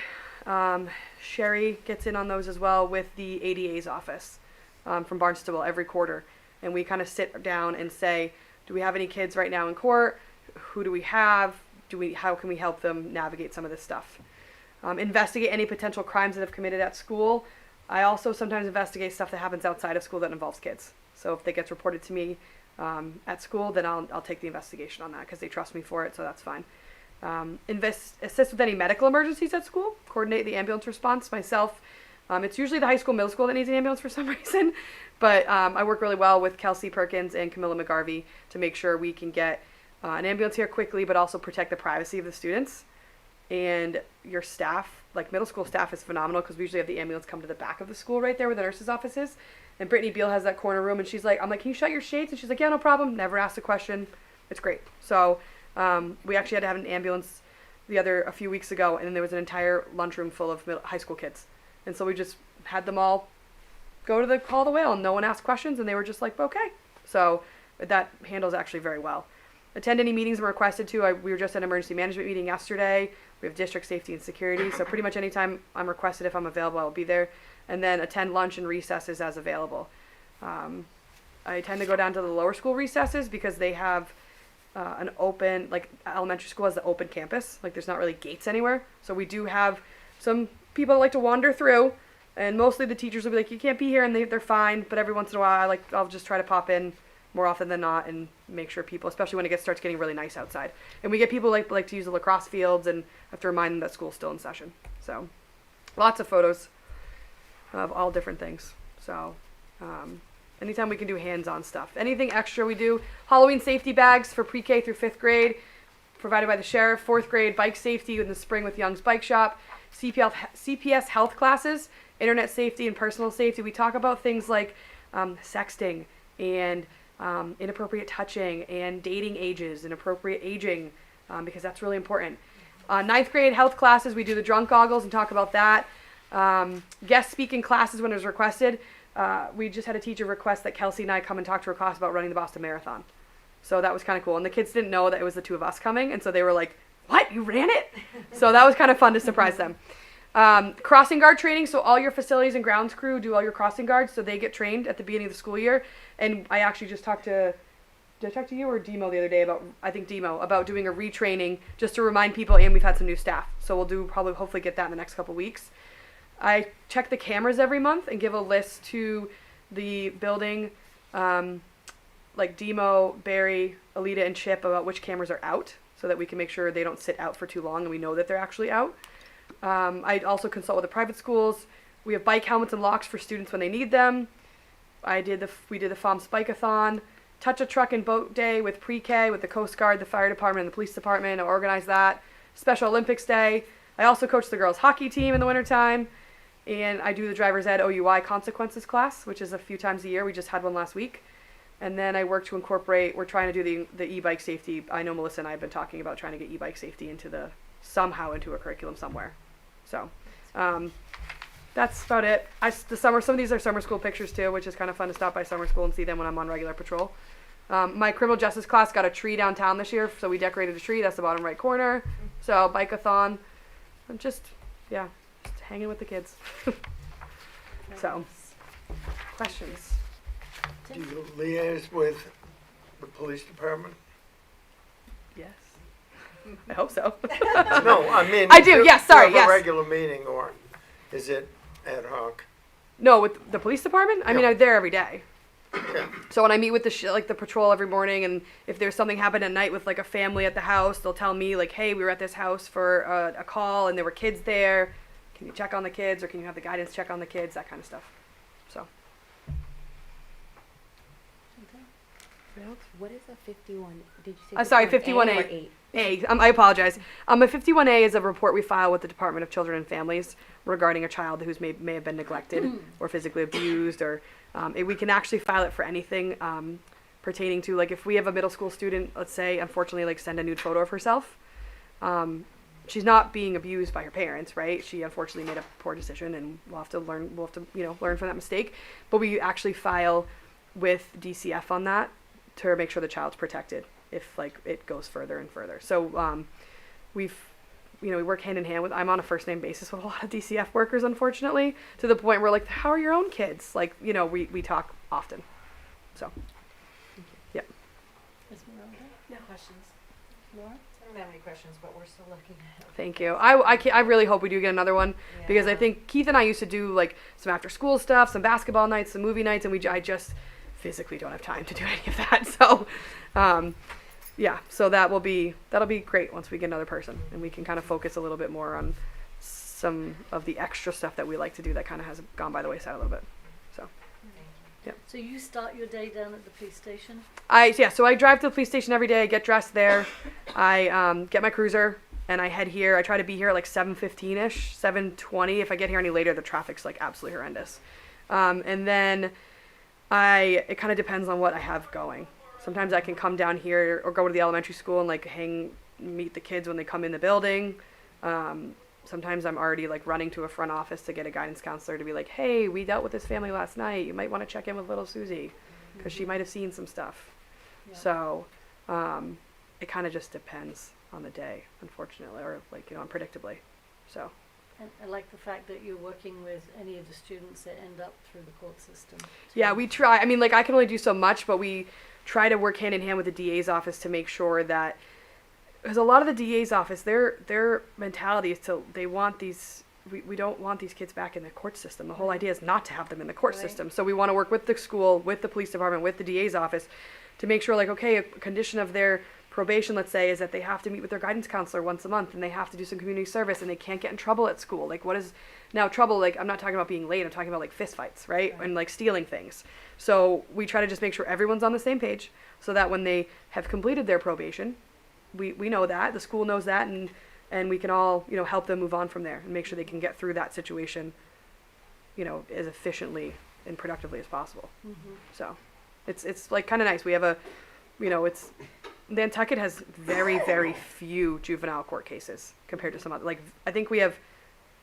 Sherry gets in on those as well with the ADA's office from Barnstable every quarter. And we kind of sit down and say, do we have any kids right now in court? Who do we have? How can we help them navigate some of this stuff? Investigate any potential crimes that have committed at school. I also sometimes investigate stuff that happens outside of school that involves kids. So if it gets reported to me at school, then I'll take the investigation on that because they trust me for it, so that's fine. Assist with any medical emergencies at school, coordinate the ambulance response myself. It's usually the high school, middle school that needs an ambulance for some reason, but I work really well with Kelsey Perkins and Camilla McCarthy to make sure we can get an ambulance here quickly, but also protect the privacy of the students. And your staff, like middle school staff, is phenomenal because we usually have the ambulance come to the back of the school right there where the nurse's office is. And Brittany Beal has that corner room, and I'm like, can you shut your shades? And she's like, yeah, no problem. Never asked a question. It's great. So We actually had to have an ambulance a few weeks ago, and there was an entire lunchroom full of high school kids. And so we just had them all go to the Call of the Whale, and no one asked questions, and they were just like, okay. So that handles actually very well. Attend any meetings I'm requested to. We were just at an emergency management meeting yesterday. We have district safety and security. So pretty much anytime I'm requested, if I'm available, I will be there. And then attend lunch and recesses as available. I tend to go down to the lower school recesses because they have an open, like elementary school has the open campus. Like there's not really gates anywhere. So we do have some people that like to wander through. And mostly the teachers will be like, you can't be here, and they're fine. But every once in a while, I'll just try to pop in more often than not and make sure people, especially when it starts getting really nice outside. And we get people like to use the lacrosse fields, and have to remind them that school's still in session. So lots of photos of all different things. So anytime we can do hands-on stuff. Anything extra we do. Halloween safety bags for pre-K through 5th grade, provided by the sheriff. 4th grade bike safety in the spring with Young's Bike Shop. CPS health classes, internet safety and personal safety. We talk about things like sexting and inappropriate touching and dating ages and appropriate aging, because that's really important. 9th grade health classes, we do the drunk goggles and talk about that. Guest speaking classes when it was requested. We just had a teacher request that Kelsey and I come and talk to her class about running the Boston Marathon. So that was kind of cool. And the kids didn't know that it was the two of us coming, and so they were like, what, you ran it? So that was kind of fun to surprise them. Crossing guard training, so all your facilities and grounds crew do all your crossing guards, so they get trained at the beginning of the school year. And I actually just talked to, did I talk to you or Demo the other day about doing a retraining just to remind people, and we've had some new staff. So we'll hopefully get that in the next couple weeks. I check the cameras every month and give a list to the building, like Demo, Barry, Alita, and Chip about which cameras are out, so that we can make sure they don't sit out for too long and we know that they're actually out. I also consult with the private schools. We have bike helmets and locks for students when they need them. We did the FOMS Bike-a-thon. Touch a Truck and Boat Day with pre-K, with the Coast Guard, the Fire Department, and the Police Department. I organized that. Special Olympics Day. I also coach the girls' hockey team in the wintertime. And I do the driver's ed OUI consequences class, which is a few times a year. We just had one last week. And then I work to incorporate, we're trying to do the e-bike safety. I know Melissa and I have been talking about trying to get e-bike safety somehow into a curriculum somewhere. So that's about it. Some of these are summer school pictures too, which is kind of fun to stop by summer school and see them when I'm on regular patrol. My criminal justice class got a tree downtown this year, so we decorated a tree. That's the bottom right corner. So bike-a-thon. I'm just hanging with the kids. So, questions? Do you liaise with the police department? Yes. I hope so. No, I mean. I do, yes, sorry, you have yes. a regular meeting, or is it ad hoc? No, with the police department? I mean, Yeah. I'm there every day. Yeah. So when I meet with the patrol every morning, and if there's something happened at night with like a family at the house, they'll tell me like, hey, we were at this house for a call and there were kids there. Can you check on the kids, or can you have the guidance check on the kids, that kind of stuff. So. What is a 51? Did you say? Sorry, 51A. 51A. I apologize. A 51A is a report we file with the Department of Children and Families regarding a child who's may have been neglected or physically abused, or we can actually file it for anything pertaining to, like, if we have a middle school student, let's say, unfortunately, like, send a nude photo of herself. She's not being abused by her parents, right? She unfortunately made a poor decision, and we'll have to learn from that mistake. But we actually file with DCF on that to make sure the child's protected if like it goes further and further. So we work hand in hand I'm on a first name basis with a lot of DCF workers, unfortunately, to the point where like, how are your own kids? Like, we talk often. So, yeah. No questions. Laura? I don't have any questions, but we're still looking at it. Thank you. I really hope we do get another one, because I think Keith and I used to do like some after school stuff, some basketball nights, some movie nights, and I just physically don't have time to do any of that. So, so that'll be great once we get another person, and we can kind of focus a little bit more on some of the extra stuff that we like to do that kind of has gone by the wayside a little bit. So, yep. So you start your day down at the police station? So I drive to the police station every day. I get dressed there. I get my cruiser and I head here. I try to be here at like 7:15ish, 7:20. If I get here any later, the traffic's like absolutely horrendous. And then it kind of depends on what I have going. Sometimes I can come down here or go to the elementary school and like meet the kids when they come in the building. Sometimes I'm already like running to a front office to get a guidance counselor to be like, hey, we dealt with this family last night. You might want to check in with little Susie because she might have seen some stuff. Yeah. So it kind of just depends on the day, unfortunately, or like, unpredictably. So. And I like the fact that you're working with any of the students that end up through the court system. Yeah, we try. I mean, like, I can only do so much, but we try to work hand in hand with the DA's office to make sure that, because a lot of the DA's office, their mentality is they want these, we don't want these kids back in the court system. The whole idea is not to have them in the court system. So we want to work with the school, with the police department, with the DA's office to make sure, like, okay, a condition of their probation, let's say, is that they have to meet with their guidance counselor once a month and they have to do some community service and they can't get in trouble at school. Like, what is now trouble? Like, I'm not talking about being late. I'm talking about like fist fights, right? And like stealing things. So we try to just make sure everyone's on the same page so that when they have completed their probation, we know that, the school knows that, and we can all, help them move on from there and make sure they can get through that situation, as efficiently and productively as possible. Mm-hmm. So it's like kind of nice. We have Nantucket has very, very few juvenile court cases compared to some other, like, I think we have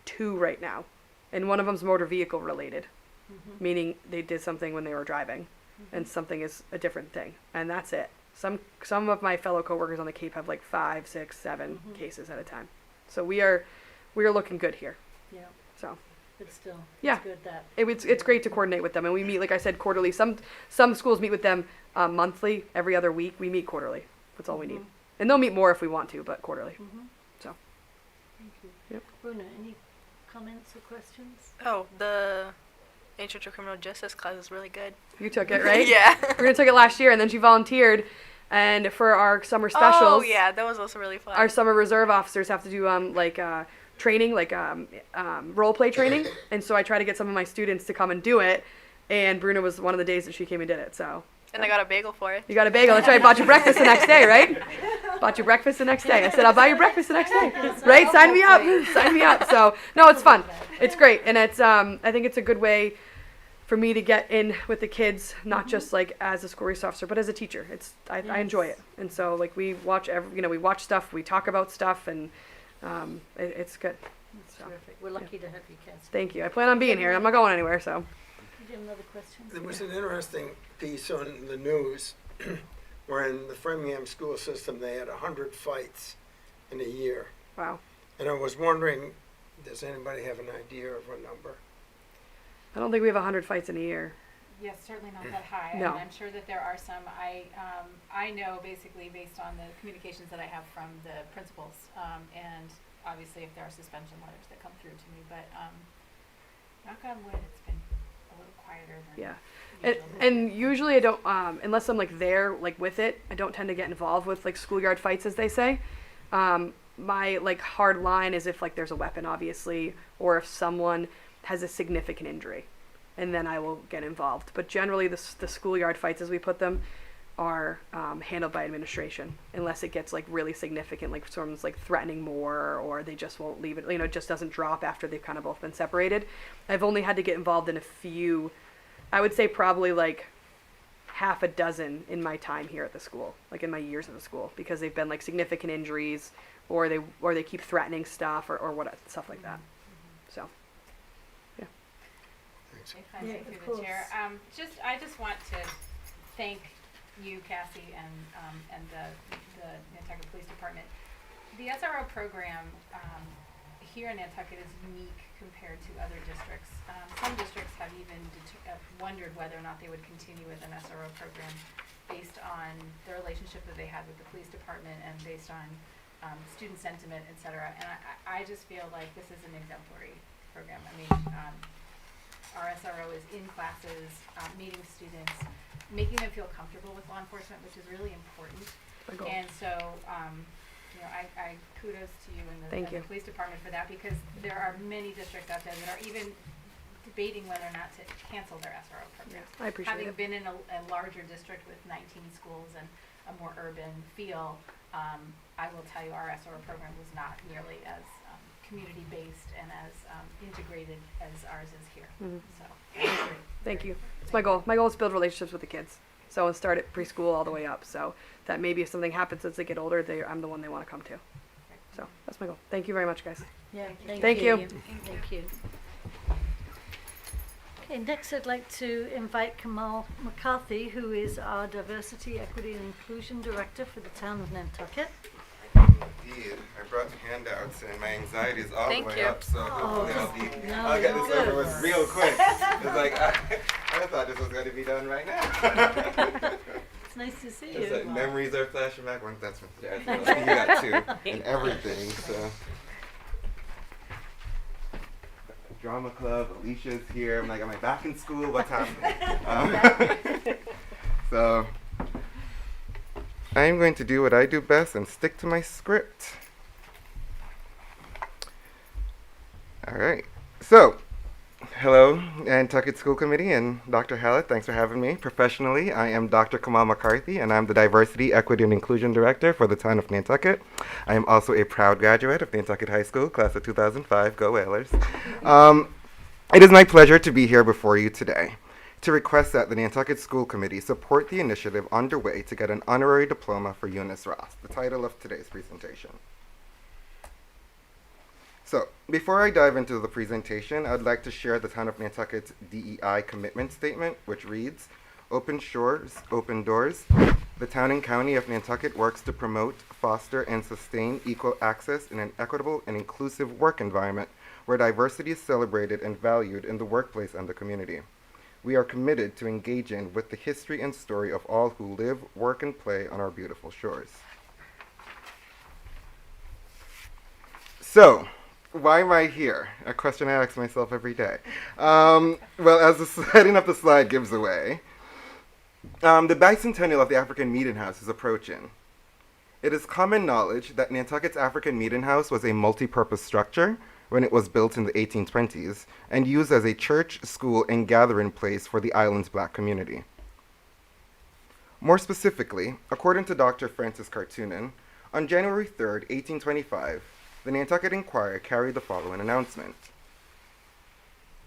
2 right now, and one of them's motor vehicle related, meaning they did something when they were driving, and something is a different thing, and that's it. Some of my fellow coworkers on the Cape have like 5, 6, 7 cases at a time. So we are looking good here. Yeah. So. But still, Yeah. it's good that. It's great to coordinate with them, and we meet, like I said, quarterly. Some schools meet with them monthly, every other week. We meet quarterly. That's all we need. And they'll meet more if we want to, but quarterly. So. Thank you. Yep. Bruna, any comments or questions? Oh, the Intro to Criminal Justice class is really good. You took it, right? Yeah. Bruna took it last year, and then she volunteer, and for our summer specials. Oh, yeah, that was also really fun. Our summer reserve officers have to do training, role play training, and so I try to get some of my students to come and do it, and Bruna was one of the days that she came and did it. So. And I got a bagel for it. You got a bagel. That's right. I bought you breakfast the next day, right? Bought you breakfast the next day. I said, I'll buy you breakfast the next day. Right? Sign me up. Sign me up. So, no, it's fun. It's great. And it's, I think it's a good way for me to get in with the kids, not just like as a school resource officer, but as a teacher. I enjoy it. And so, like, we watch we watch stuff, we talk about stuff, and it's good. That's terrific. We're lucky to have you, Cassie. Thank you. I plan on being here. I'm not going anywhere, so. Did you have another question? There was an interesting piece on the news where in the Framingham school system they had 100 fights in a year. Wow. And I was wondering, does anybody have an idea of a number? I don't think we have 100 fights in a year. Yes, certainly not that high. No. I'm sure that there are some. I know basically based on the communications that I have from the principals, and obviously if there are suspension letters that come through to me, but knock on wood, it's been a little quieter than Yeah. usual. And usually I don't, unless I'm like there, like with it, I don't tend to get involved with like schoolyard fights, as they say. My like hard line is if like there's a weapon, obviously, or if someone has a significant injury, and then I will get involved. But generally the schoolyard fights, as we put them, are handled by administration, unless it gets like really significant, like someone's like threatening more, or they just won't leave it, it just doesn't drop after they've kind of both been separated. I've only had to get involved in a few, I would say probably like half a dozen in my time here at the school, like in my years at the school, because they've been like significant injuries, or they keep threatening stuff, or what, stuff like that. So, yeah. Thanks. If I Yeah, may of through the chair, course. I just want to thank you, Cassie, and the Nantucket Police Department. The SRO program here in Nantucket is unique compared to other districts. Some districts have even wondered whether or not they would continue with an SRO program based on the relationship that they had with the police department and based on student sentiment, et cetera. And I just feel like this is an exemplary program. I mean, our SRO is in classes, meeting students, making them feel comfortable with law enforcement, which is really important. And so, I kudos to you and the police department for that, because there are many districts out there that are even debating whether or not to cancel their SRO program. Yeah, I appreciate Having it. been in a larger district with 19 schools and a more urban feel, I will tell you our SRO program was not nearly as community-based and as integrated as ours is here. So, Thank you. It's my goal. My goal is to build relationships with the kids. So I'll start at preschool all the way up. So that maybe if something happens as they get older, I'm the one they want to come to. So that's my goal. Thank you very much, guys. Yeah, Thank you. Thank you. Okay, next I'd like to invite Kimal McCarthy, who is our Diversity, Equity and Inclusion Director for the town of Nantucket. Indeed. I brought handouts and my anxiety is all Thank the way you. up, so hopefully I'll get this good. over with real quick. It's like, I thought this was going to be done right now. It's nice to see It's you. like memories are flashing back. Well, that's from today. I think you got two and everything, so. Drama club, Alicia's here. I'm like, am I back in school? What's happening? So, I'm going to do what I do best and stick to my script. All right. So, hello, Nantucket School Committee and Dr. Hallett. Thanks for having me. Professionally, I am Dr. Kimal McCarthy, and I'm the Diversity, Equity, and Inclusion Director for the town of Nantucket. I am also a proud graduate of Nantucket High School, class of 2005. Go Whalers. It is my pleasure to be here before you today to request that the Nantucket School Committee support the initiative underway to get an honorary diploma for Eunice Ross, the title of today's presentation. So, before I dive into the presentation, I'd like to share the town of Nantucket's DEI commitment statement, which reads, "Open shores, open doors. The town and county of Nantucket works to promote, foster, and sustain equal access in an equitable and inclusive work environment where diversity is celebrated and valued in the workplace and the community. We are committed to engaging with the history and story of all who live, work, and play on our beautiful shores." So, why am I here? A question I ask myself every day. Well, as the heading of the slide gives away, the bicentennial of the African Meeting House is approaching. It is common knowledge that Nantucket's African Meeting House was a multi-purpose structure when it was built in the 1820s and used as a church, school, and gathering place for the island's black community. More specifically, according to Dr. Francis Cartoonan, on January 3rd, 1825, the Nantucket Enquirer carried the following announcement.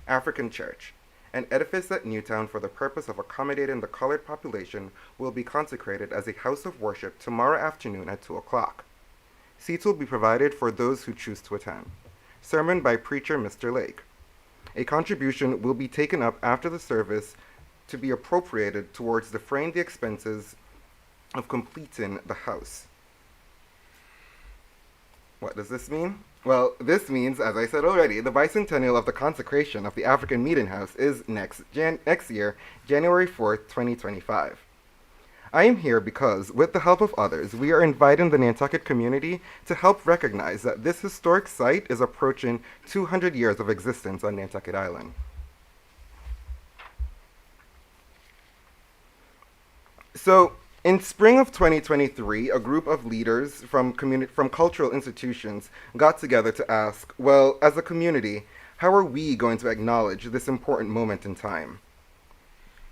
African Church, an edifice at Newtown for the purpose of accommodating the colored population, will be consecrated as a house of worship tomorrow afternoon at 2 o'clock. Seats will be provided for those who choose to attend. Sermon by preacher Mr. Lake. A contribution will be taken up after the service to be appropriated towards defraying the expenses of completing the house. What does this mean? Well, this means, as I said already, the bicentennial of the consecration of the African Meeting House is next year, January 4th, 2025. I am here because, with the help of others, we are inviting the Nantucket community to help recognize that this historic site is approaching 200 years of existence on Nantucket Island. So, in spring of 2023, a group of leaders from cultural institutions got together to ask, well, as a community, how are we going to acknowledge this important moment in time?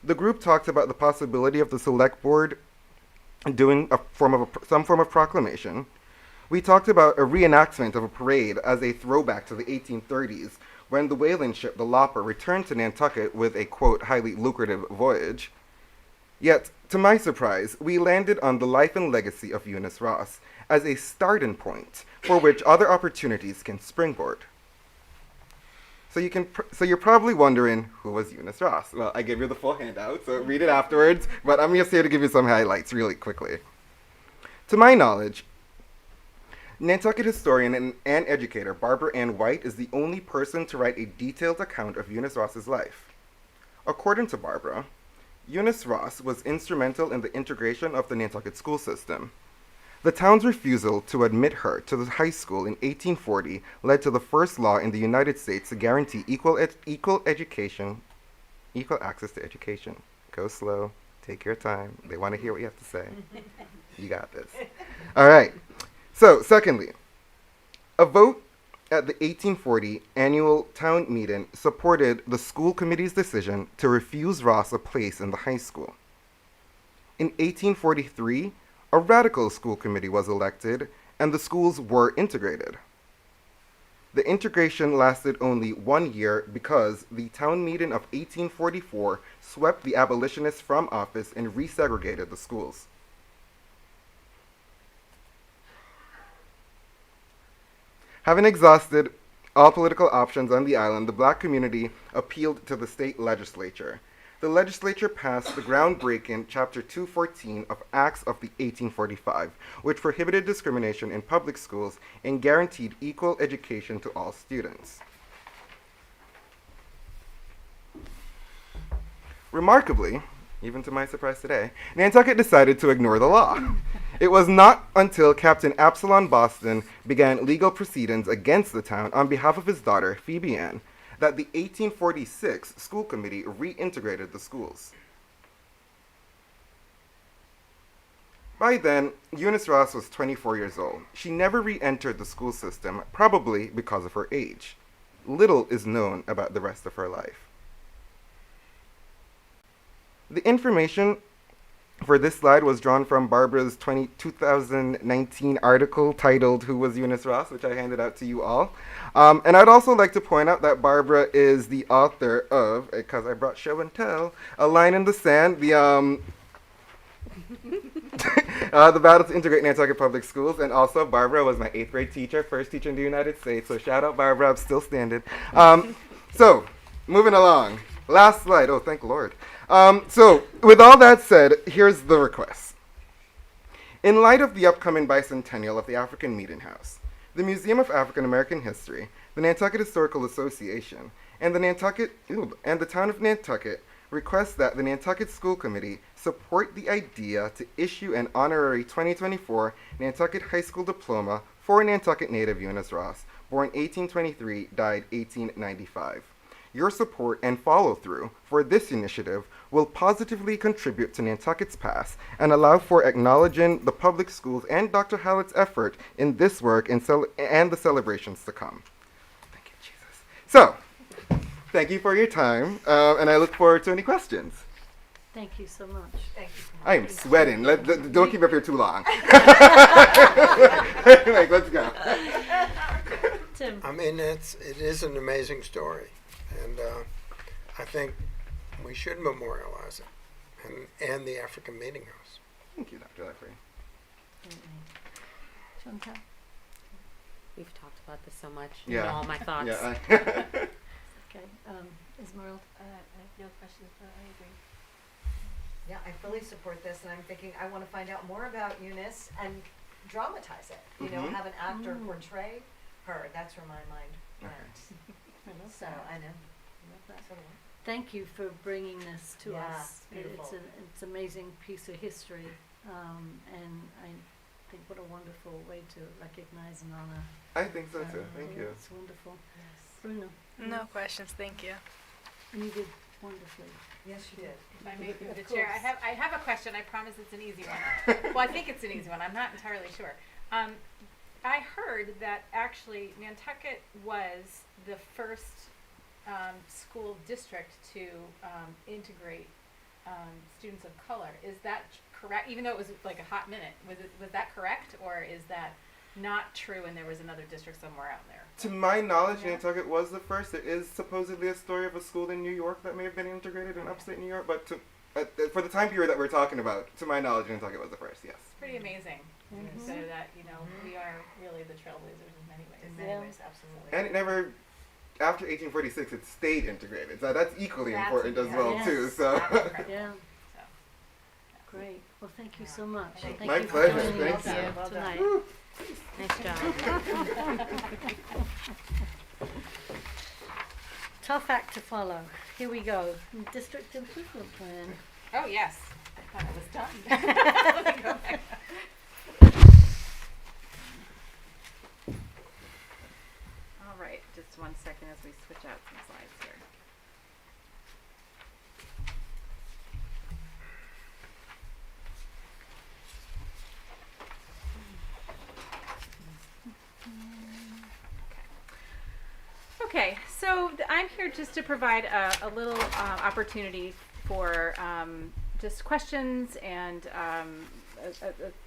The group talked about the possibility of the select board doing some form of proclamation. We talked about a reenactment of a parade as a throwback to the 1830s, when the whaling ship, the Lopper, returned to Nantucket with a, quote, highly lucrative voyage. Yet, to my surprise, we landed on the life and legacy of Eunice Ross as a starting point for which other opportunities can springboard. So you're probably wondering, who was Eunice Ross? Well, I gave you the full handout, so read it afterwards, but I'm just here to give you some highlights really quickly. To my knowledge, Nantucket historian and educator Barbara Ann White is the only person to write a detailed account of Eunice Ross's life. According to Barbara, Eunice Ross was instrumental in the integration of the Nantucket school system. The town's refusal to admit her to the high school in 1840 led to the first law in the United States to guarantee equal access to education. Go slow, take your time. They want to hear what you have to say. You got this. All right. So, secondly, a vote at the 1840 annual town meeting supported the school committee's decision to refuse Ross a place in the high school. In 1843, a radical school committee was elected and the schools were integrated. The integration lasted only 1 year because the town meeting of 1844 swept the abolitionists from office and resegregated the schools. Having exhausted all political options on the island, the black community appealed to the state legislature. The legislature passed the groundbreaking Chapter 214 of Acts of the 1845, which prohibited discrimination in public schools and guaranteed equal education to all students. Remarkably, even to my surprise today, Nantucket decided to ignore the law. It was not until Captain Absalom Boston began legal proceedings against the town on behalf of his daughter, Phoebe Ann, that the 1846 school committee reintegrated the schools. By then, Eunice Ross was 24 years old. She never re-entered the school system, probably because of her age. Little is known about the rest of her life. The information for this slide was drawn from Barbara's 2019 article titled "Who Was Eunice Ross?", which I handed out to you all. And I'd also like to point out that Barbara is the author of, because I brought show and tell, A Line in the Sand, the battle to integrate Nantucket Public Schools. And also Barbara was my 8th grade teacher, first teacher in the United States. So shout out Barbara, I'm still standing. So moving along, last slide, oh thank Lord. So, with all that said, here's the request. In light of the upcoming bicentennial of the African Meeting House, the Museum of African American History, the Nantucket Historical Association, and the town of Nantucket request that the Nantucket School Committee support the idea to issue an honorary 2024 Nantucket High School Diploma for Nantucket native Eunice Ross, born 1823, died 1895. Your support and follow-through for this initiative will positively contribute to Nantucket's past and allow for acknowledging the public schools and Dr. Hallett's effort in this work and the celebrations to come. Thank you, Jesus. So, thank you for your time, and I look forward to any questions. Thank you so much. Thank you. I am sweating. Don't keep me up here too long. Let's go. Tim. I mean, it is an amazing story, and I think we should memorialize it, and the African Meeting House. Thank you, Dr. Leffrey. Chantal? We've talked about this so much. Yeah. You know all my thoughts. Yeah, Okay, Esmeralda? I have no questions, but I agree. Yeah, I fully support this, and I'm thinking I want to find out more about Eunice and dramatize it. You know, Mhm. have an actor portray her. That's where my mind went. I love So that. I know. I love that. So do I. Thank you for bringing this to Yeah, us. beautiful. It's an amazing piece of history, and I think what a wonderful way to recognize and honor. I think so too. Thank you. It's wonderful. Yes. Bruna, No questions, thank you. and you did wonderfully. Yes, you did. If I may, through the Of chair, course. I have a question. I promise it's an easy one. Well, I think it's an easy one. I'm not entirely sure. I heard that actually Nantucket was the first school district to integrate students of color. Is that correct? Even though it was like a hot minute, was that correct, or is that not true and there was another district somewhere out there? To my knowledge, Yeah. Nantucket was the first. There is supposedly a story of a school in New York that may have been integrated in upstate New York, but for the time period that we're talking about, to my knowledge, Nantucket was the first, yes. It's pretty amazing to Mhm. consider that, you know, we are really the trailblazers in many ways. In Yeah. many ways, absolutely. And it never, after 1846, it stayed integrated. So that's equally That's important as well, yes. too. So. That's incredible. Yeah, So, great. Well, thank you Yeah. so much. Thank Thank My you for pleasure. joining Thank us you. here Well done. tonight. Nice job. Tough act to follow. Here we go. District Improvement Plan. oh yes, I thought it was done. Let me go back. All right, just 1 second as we switch out some slides here. Okay, so I'm here just to provide a little opportunity for just questions and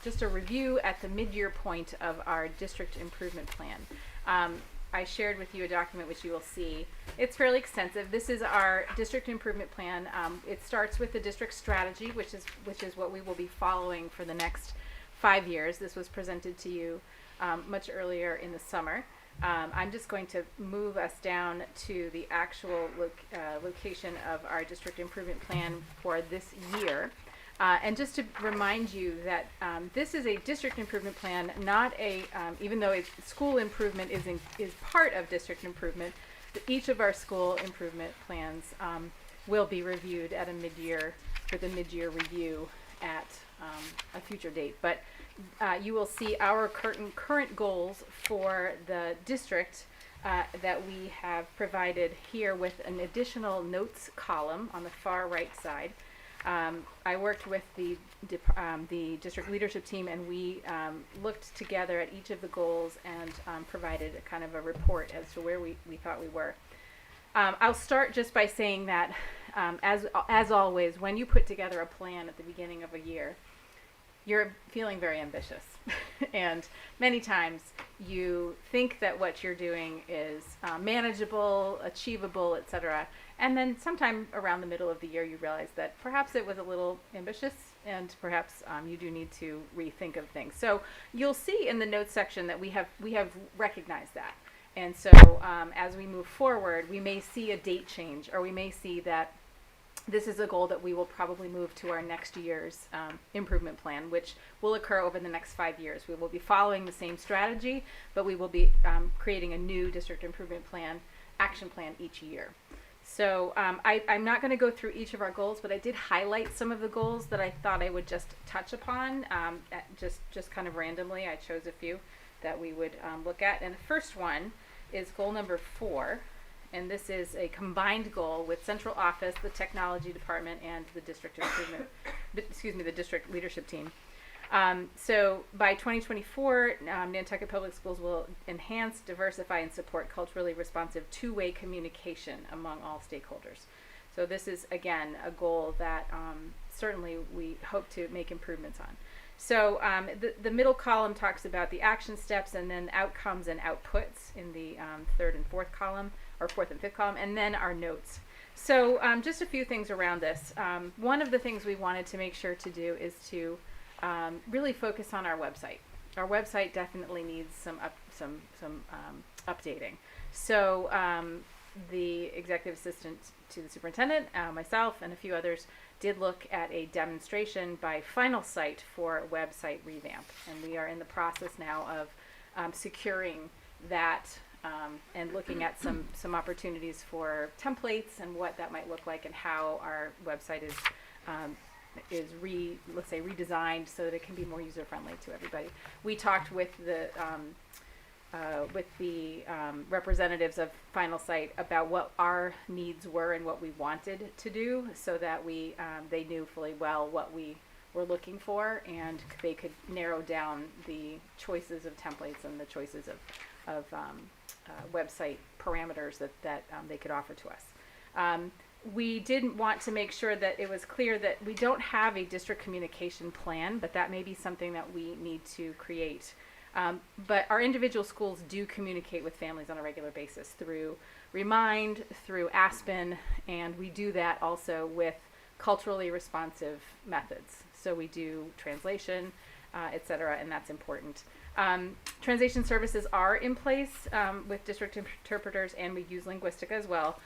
just a review at the mid-year point of our district improvement plan. I shared with you a document which you will see. It's fairly extensive. This is our district improvement plan. It starts with the district strategy, which is what we will be following for the next 5 years. This was presented to you much earlier in the summer. I'm just going to move us down to the actual location of our district improvement plan for this year. And just to remind you that this is a district improvement plan, not a, even though school improvement is part of district improvement, each of our school improvement plans will be reviewed at a mid-year, with a mid-year review at a future date. But you will see our current goals for the district that we have provided here with an additional notes column on the far right side. I worked with the district leadership team, and we looked together at each of the goals and provided a kind of a report as to where we thought we were. I'll start just by saying that, as always, when you put together a plan at the beginning of a year, you're feeling very ambitious. And many times you think that what you're doing is manageable, achievable, etc. And then sometime around the middle of the year you realize that perhaps it was a little ambitious, and perhaps you do need to rethink of things. So you'll see in the notes section that we have recognized that. And so as we move forward, we may see a date change, or we may see that this is a goal that we will probably move to our next year's improvement plan, which will occur over the next 5 years. We will be following the same strategy, but we will be creating a new district improvement plan, action plan each year. So I'm not going to go through each of our goals, but I did highlight some of the goals that I thought I would just touch upon, just kind of randomly. I chose a few that we would look at. And the first one is goal number 4. And this is a combined goal with central office, the technology department, and the district improvement, the district leadership team. So by 2024, Nantucket Public Schools will enhance, diversify, and support culturally responsive two-way communication among all stakeholders. So this is, again, a goal that certainly we hope to make improvements on. So the middle column talks about the action steps, and then outcomes and outputs in the third and fourth column, or fourth and fifth column, and then our notes. So just a few things around this. One of the things we wanted to make sure to do is to really focus on our website. Our website definitely needs some updating. So the executive assistant to the superintendent, myself, and a few others did look at a demonstration by Final Site for a website revamp, and we are in the process now of securing that and looking at some opportunities for templates and what that might look like, and how our website is let's say redesigned so that it can be more user friendly to everybody. We talked with the representatives of Final Site about what our needs were and what we wanted to do, so that they knew fully well what we were looking for, and they could narrow down the choices of templates and the choices of website parameters that they could offer to us. We didn't want to make sure that it was clear that we don't have a district communication plan, but that may be something that we need to create. But our individual schools do communicate with families on a regular basis through Remind, through Aspen, and we do that also with culturally responsive methods. So we do translation, et cetera, and that's important. Translation services are in place with district interpreters, and we use Linguistica as well.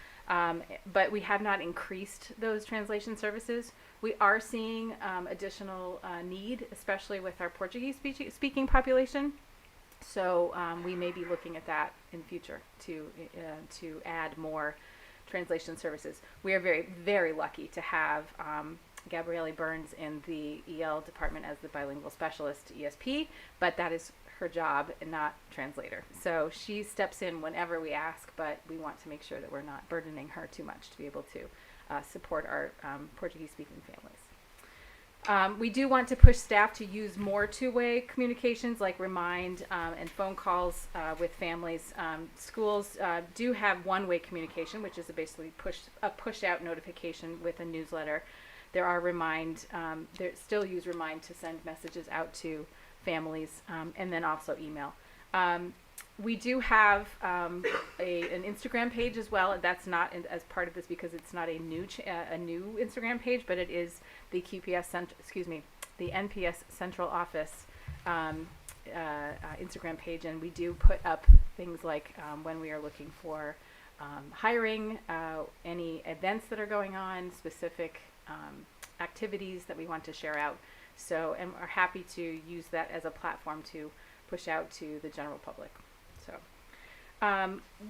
But we have not increased those translation services. We are seeing additional need, especially with our Portuguese speaking population. So we may be looking at that in future to add more translation services. We are very, very lucky to have Gabrielle Burns in the EL department as the bilingual specialist ESP, but that is her job and not translator. So she steps in whenever we ask, but we want to make sure that we're not burdening her too much to be able to support our Portuguese-speaking families. We do want to push staff to use more two-way communications like Remind and phone calls with families. Schools do have one-way communication, which is basically a push-out notification with a newsletter. There are Remind, they still use Remind to send messages out to families, and then also email. We do have an Instagram page as well. That's not as part of this because it's not a new Instagram page, but it is the the NPS Central Office Instagram page, and we do put up things like when we are looking for hiring, any events that are going on, specific activities that we want to share out. So, and we're happy to use that as a platform to push out to the general public. So,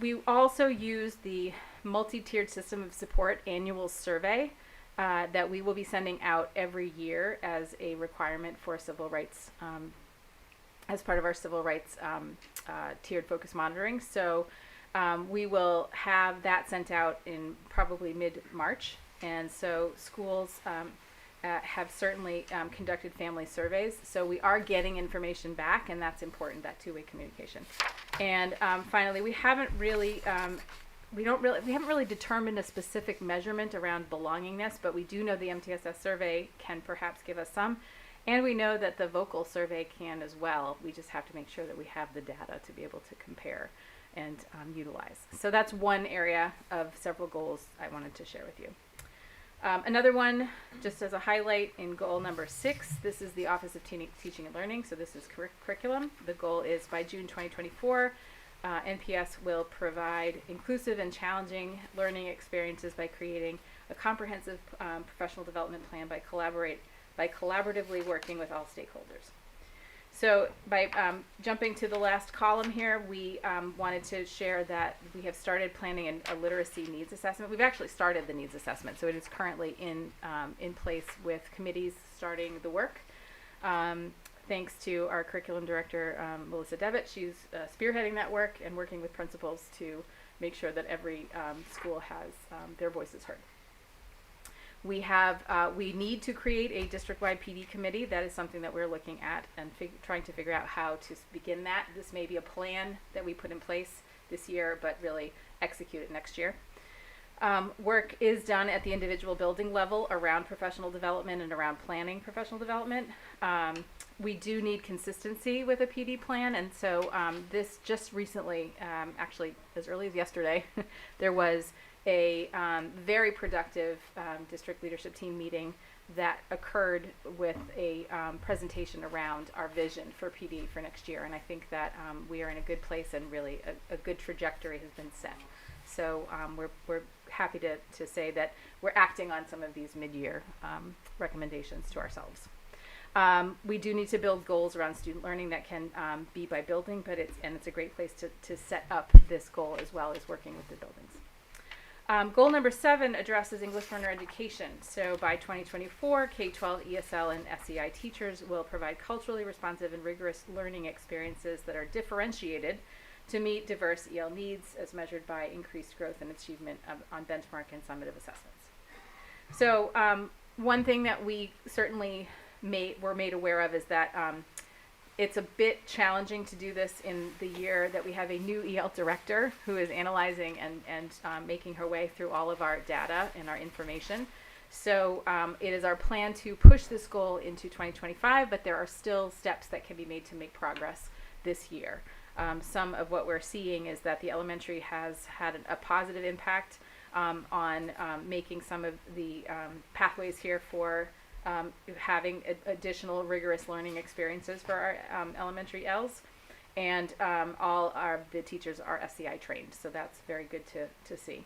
we also use the multi-tiered system of support annual survey that we will be sending out every year as a requirement for civil rights, as part of our civil rights tiered focus monitoring. So we will have that sent out in probably mid-March. And so schools have certainly conducted family surveys. So we are getting information back, and that's important, that two-way communication. And finally, we haven't really determined a specific measurement around belongingness, but we do know the MTSS survey can perhaps give us some, and we know that the vocal survey can as well. We just have to make sure that we have the data to be able to compare and utilize. So that's one area of several goals I wanted to share with you. Another one, just as a highlight in goal number 6, this is the Office of Teaching and Learning, so this is curriculum. The goal is by June 2024, NPS will provide inclusive and challenging learning experiences by creating a comprehensive professional development plan by collaboratively working with all stakeholders. So by jumping to the last column here, we wanted to share that we have started planning a literacy needs assessment. We've actually started the needs assessment, so it is currently in place with committees starting the work. Thanks to our curriculum director, Melissa Devitt. She's spearheading that work and working with principals to make sure that every school has their voices heard. We need to create a district-wide PD committee. That is something that we're looking at and trying to figure out how to begin that. This may be a plan that we put in place this year, but really execute it next year. Work is done at the individual building level around professional development and around planning professional development. We do need consistency with a PD plan, and so this just recently, actually as early as yesterday, there was a very productive district leadership team meeting that occurred with a presentation around our vision for PD for next year, and I think that we are in a good place and really a good trajectory has been set. So we're happy to say that we're acting on some of these mid-year recommendations to ourselves. We do need to build goals around student learning that can be by building, but it's a great place to set up this goal as well as working with the buildings. Goal number 7 addresses English learner education. So by 2024, K-12 ESL and SEI teachers will provide culturally responsive and rigorous learning experiences that are differentiated to meet diverse EL needs as measured by increased growth and achievement on benchmark and summative assessments. So one thing that we certainly were made aware of is that it's a bit challenging to do this in the year that we have a new EL director who is analyzing and making her way through all of our data and our information. So it is our plan to push this goal into 2025, but there are still steps that can be made to make progress this year. Some of what we're seeing is that the elementary has had a positive impact on making some of the pathways here for having additional rigorous learning experiences for our elementary Ls, and all the teachers are SEI trained, so that's very good to see.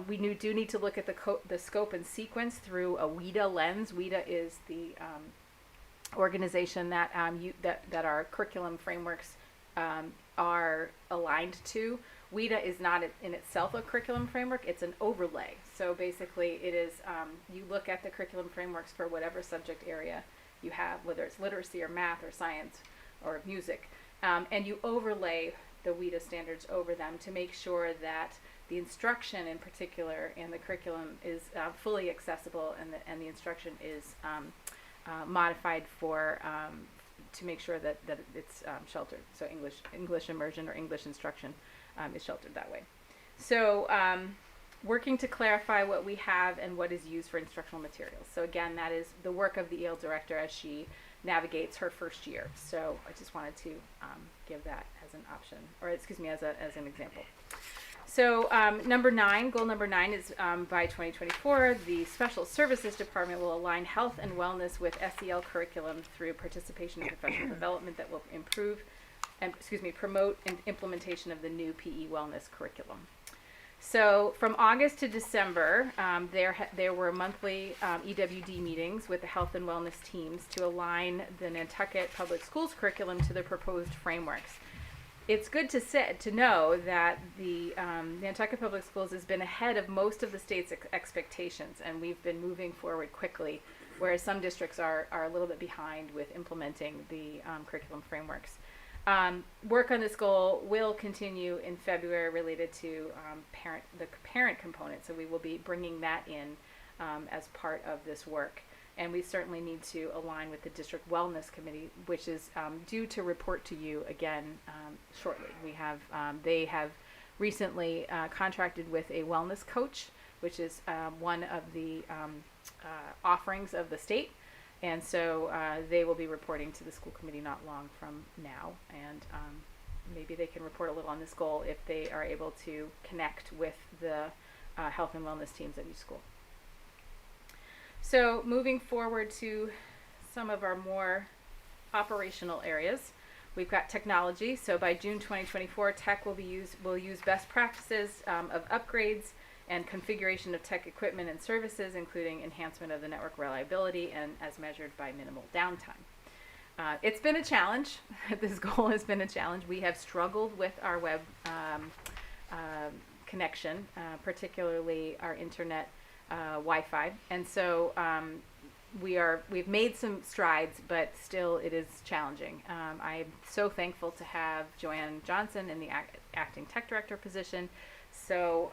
We do need to look at the scope and sequence through a WIDA lens. WIDA is the organization that that our curriculum frameworks are aligned to. WIDA is not in itself a curriculum framework, it's an overlay. So basically it is, you look at the curriculum frameworks for whatever subject area you have, whether it's literacy or math or science or music, and you overlay the WIDA standards over them to make sure that the instruction in particular and the curriculum is fully accessible, and the instruction is modified for to make sure that it's sheltered. So English immersion or English instruction is sheltered that way. So working to clarify what we have and what is used for instructional materials. So again, that is the work of the EL director as she navigates her first year. So I just wanted to give that as an option, or excuse me, as an example. So number 9, goal number 9 is by 2024, the Special Services Department will align health and wellness with SEL curriculum through participation in professional development that will promote and implementation of the new PE wellness curriculum. So from August to December, there were monthly EWD meetings with the health and wellness teams to align the Nantucket Public Schools curriculum to the proposed frameworks. It's good to know that the Nantucket Public Schools has been ahead of most of the state's expectations, and we've been moving forward quickly, whereas some districts are a little bit behind with implementing the curriculum frameworks. Work on this goal will continue in February related to the parent component, so we will be bringing that in as part of this work. And we certainly need to align with the District Wellness Committee, which is due to report to you again shortly. They have recently contracted with a wellness coach, which is one of the offerings of the state. And so they will be reporting to the school committee not long from now. And maybe they can report a little on this goal if they are able to connect with the health and wellness teams at each school. So moving forward to some of our more operational areas, we've got technology. So by June 2024, tech will use best practices of upgrades and configuration of tech equipment and services, including enhancement of the network reliability and as measured by minimal downtime. It's been a challenge. This goal has been a challenge. We have struggled with our web connection, particularly our internet Wi-Fi, and so we've made some strides, but still it is challenging. I'm so thankful to have Joanne Johnson in the acting tech director position. So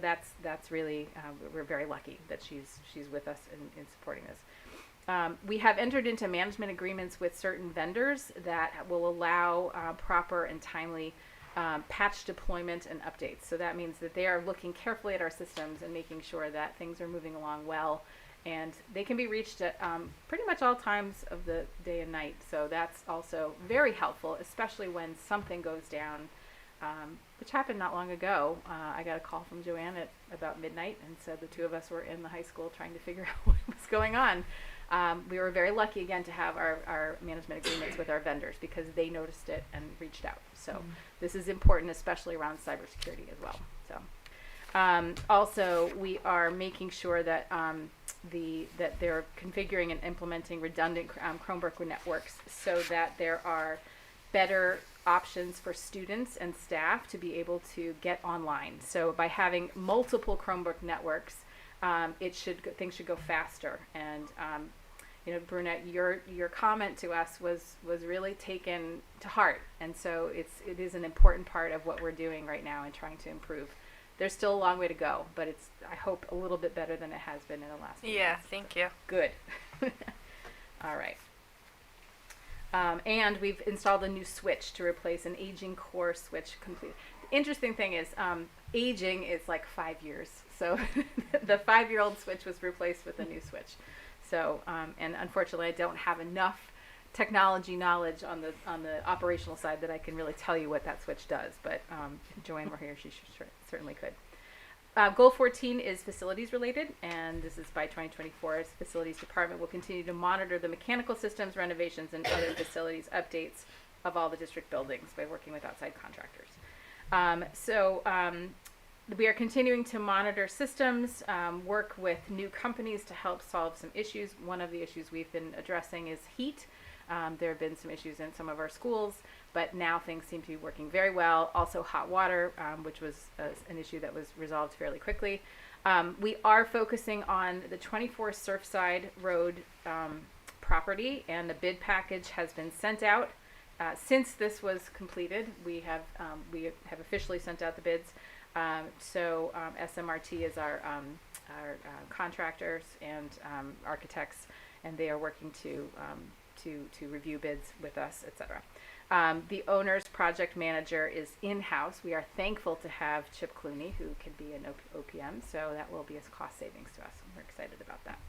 that's really we're very lucky that she's with us in supporting this. We have entered into management agreements with certain vendors that will allow proper and timely patch deployment and updates. So that means that they are looking carefully at our systems and making sure that things are moving along well, and they can be reached at pretty much all times of the day and night. So that's also very helpful, especially when something goes down, which happened not long ago. I got a call from Joanne at about midnight and said the two of us were in the high school trying to figure out what was going on. We were very lucky again to have our management agreements with our vendors because they noticed it and reached out. So this is important, especially around cybersecurity as well. So also we are making sure that that they're configuring and implementing redundant Chromebook networks so that there are better options for students and staff to be able to get online. So by having multiple Chromebook networks, things should go faster. And Bruna, your comment to us was really taken to heart, and so it is an important part of what we're doing right now and trying to improve. There's still a long way to go, but it's, I hope, a little bit better than it has been in the last few months. Thank you. Good. All right. And we've installed a new switch to replace an aging core switch completely. The interesting thing is aging is like 5 years. So the 5-year-old switch was replaced with a new switch. So, and unfortunately I don't have enough technology knowledge on the operational side that I can really tell you what that switch does. But if Joanne were here, she certainly could. Goal 14 is facilities related, and this is by 2024. As Facilities Department will continue to monitor the mechanical systems, renovations, and other facilities updates of all the district buildings by working with outside contractors. We are continuing to monitor systems, work with new companies to help solve some issues. One of the issues we've been addressing is heat. There have been some issues in some of our schools, but now things seem to be working very well. Also hot water, which was an issue that was resolved fairly quickly. We are focusing on the 24 Surfside Road property, and the bid package has been sent out. Since this was completed, we have officially sent out the bids. SMRT is our contractors and architects, and they are working to review bids with us, etc. The owner's project manager is in-house. We are thankful to have Chip Clooney, who can be an OPM, so that will be a cost savings to us, and we're excited about that.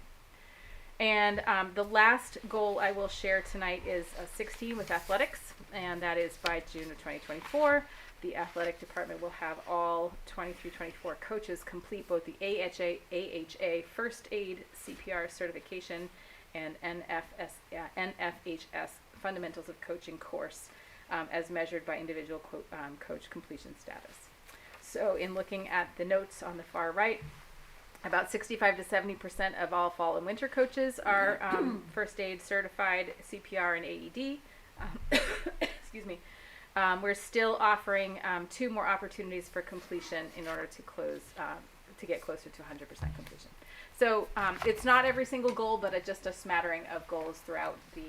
And the last goal I will share tonight is 16 with athletics, and that is by June of 2024. The athletic department will have all 23-24 coaches complete both the AHA first aid CPR certification and NFHS fundamentals of coaching course as measured by individual coach completion status. So in looking at the notes on the far right, about 65 to 70% of all fall and winter coaches are first aid certified, CPR and AED. Excuse me. We're still offering 2 more opportunities for completion in order to to get closer to 100% completion. So it's not every single goal, but just a smattering of goals throughout the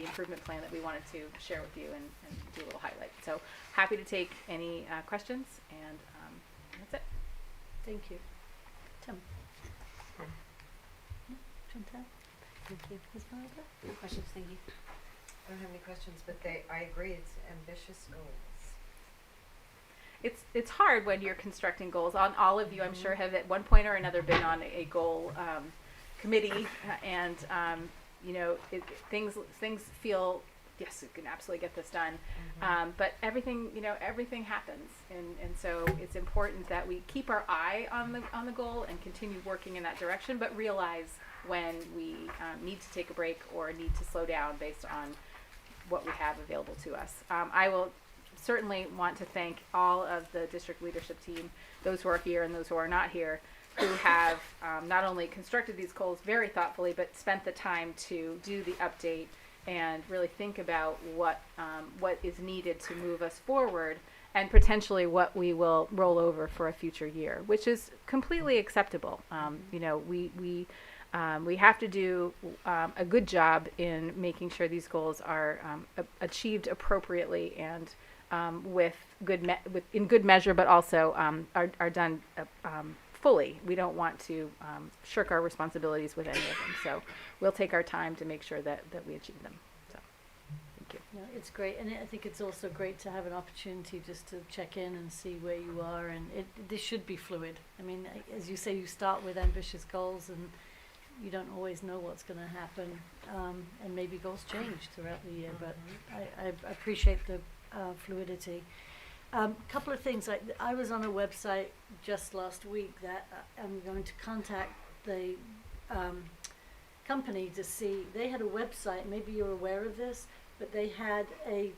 improvement plan that we wanted to share with you and do a little highlight. So happy to take any questions, and that's it. Thank you. Tim? Chantal? Thank you. Ms. Margaret? No questions, thank you. I don't have any questions, but I agree, it's ambitious goals. It's hard when you're constructing goals. All of you, I'm sure, have at one point or another been on a goal committee, and things feel, yes, we can absolutely get this done, but everything happens, and so it's important that we keep our eye on the goal and continue working in that direction, but realize when we need to take a break or need to slow down based on what we have available to us. I will certainly want to thank all of the district leadership team, those who are here and those who are not here, who have not only constructed these goals very thoughtfully, but spent the time to do the update and really think about what is needed to move us forward, and potentially what we will roll over for a future year, which is completely acceptable. We have to do a good job in making sure these goals are achieved appropriately and in good measure, but also are done fully. We don't want to shirk our responsibilities with any of them. So we'll take our time to make sure that we achieve them. So thank you. No, it's great, and I think it's also great to have an opportunity just to check in and see where you are, and this should be fluid. I mean, as you say, you start with ambitious goals, and you don't always know what's going to happen, and maybe goals change throughout the year, but I appreciate the fluidity. Couple of things. I was on a website just last week that I'm going to contact the company to see. They had a website, maybe you're aware of this, but they had a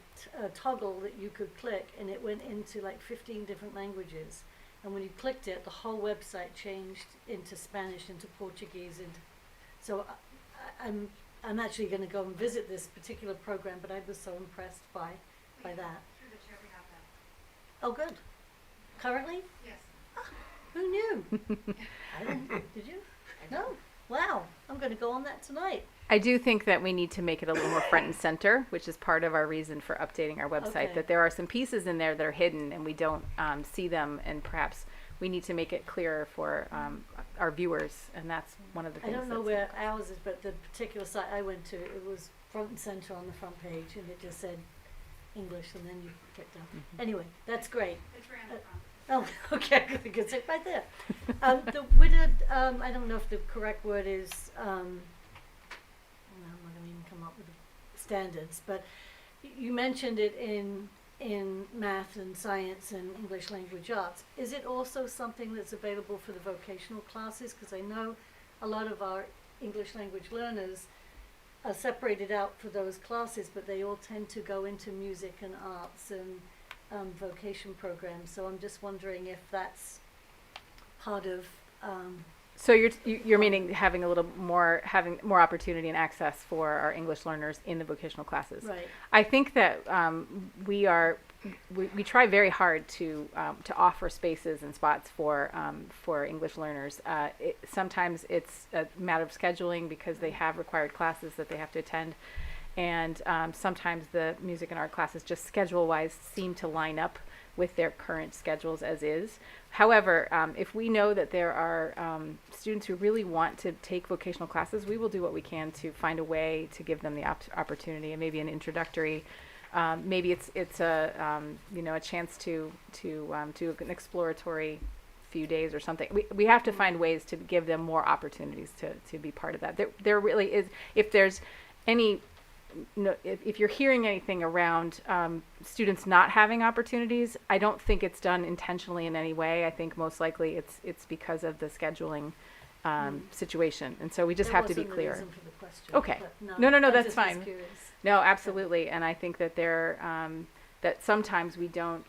toggle that you could click, and it went into like 15 different languages. And when you clicked it, the whole website changed into Spanish, into Portuguese, so I'm actually going to go and visit this particular program, but I was so impressed by that. Oh, good. Currently? Yes. Ah, who knew? I didn't. Did you? No. Wow. I'm going to go on that tonight. I do think that we need to make it a little more front and center, which is part of our reason for updating our website, Okay. that there are some pieces in there that are hidden and we don't see them, and perhaps we need to make it clearer for our viewers, and that's one of the I things. don't know where ours is, but the particular site I went to, it was front and center on the front page, and it just said English, and then you clicked on. Anyway, that's great. It's right on the front. Oh, okay, I think it's right there. The widowed, I don't know if the correct word is, I'm not going to even come up with the standards, but you mentioned it in math and science and English language arts. Is it also something that's available for the vocational classes? Because I know a lot of our English language learners are separated out for those classes, but they all tend to go into music and arts and vocation programs. So I'm just wondering if that's part of. So you're meaning having more opportunity and access for our English learners in the vocational classes. Right. I think that we try very hard to offer spaces and spots for English learners. Sometimes it's a matter of scheduling because they have required classes that they have to attend, and sometimes the music and art classes just schedule-wise seem to line up with their current schedules as is. However, if we know that there are students who really want to take vocational classes, we will do what we can to find a way to give them the opportunity, and maybe an introductory. Maybe it's a a chance to do an exploratory few days or something. We have to find ways to give them more opportunities to be part of that. There really is, if there's any, if you're hearing anything around students not having opportunities, I don't think it's done intentionally in any way. I think most likely it's because of the scheduling situation. And so we just have to be clear. That wasn't the reason for the question. Okay. but No, I that's just was fine. curious. No, absolutely. And I think that that sometimes we don't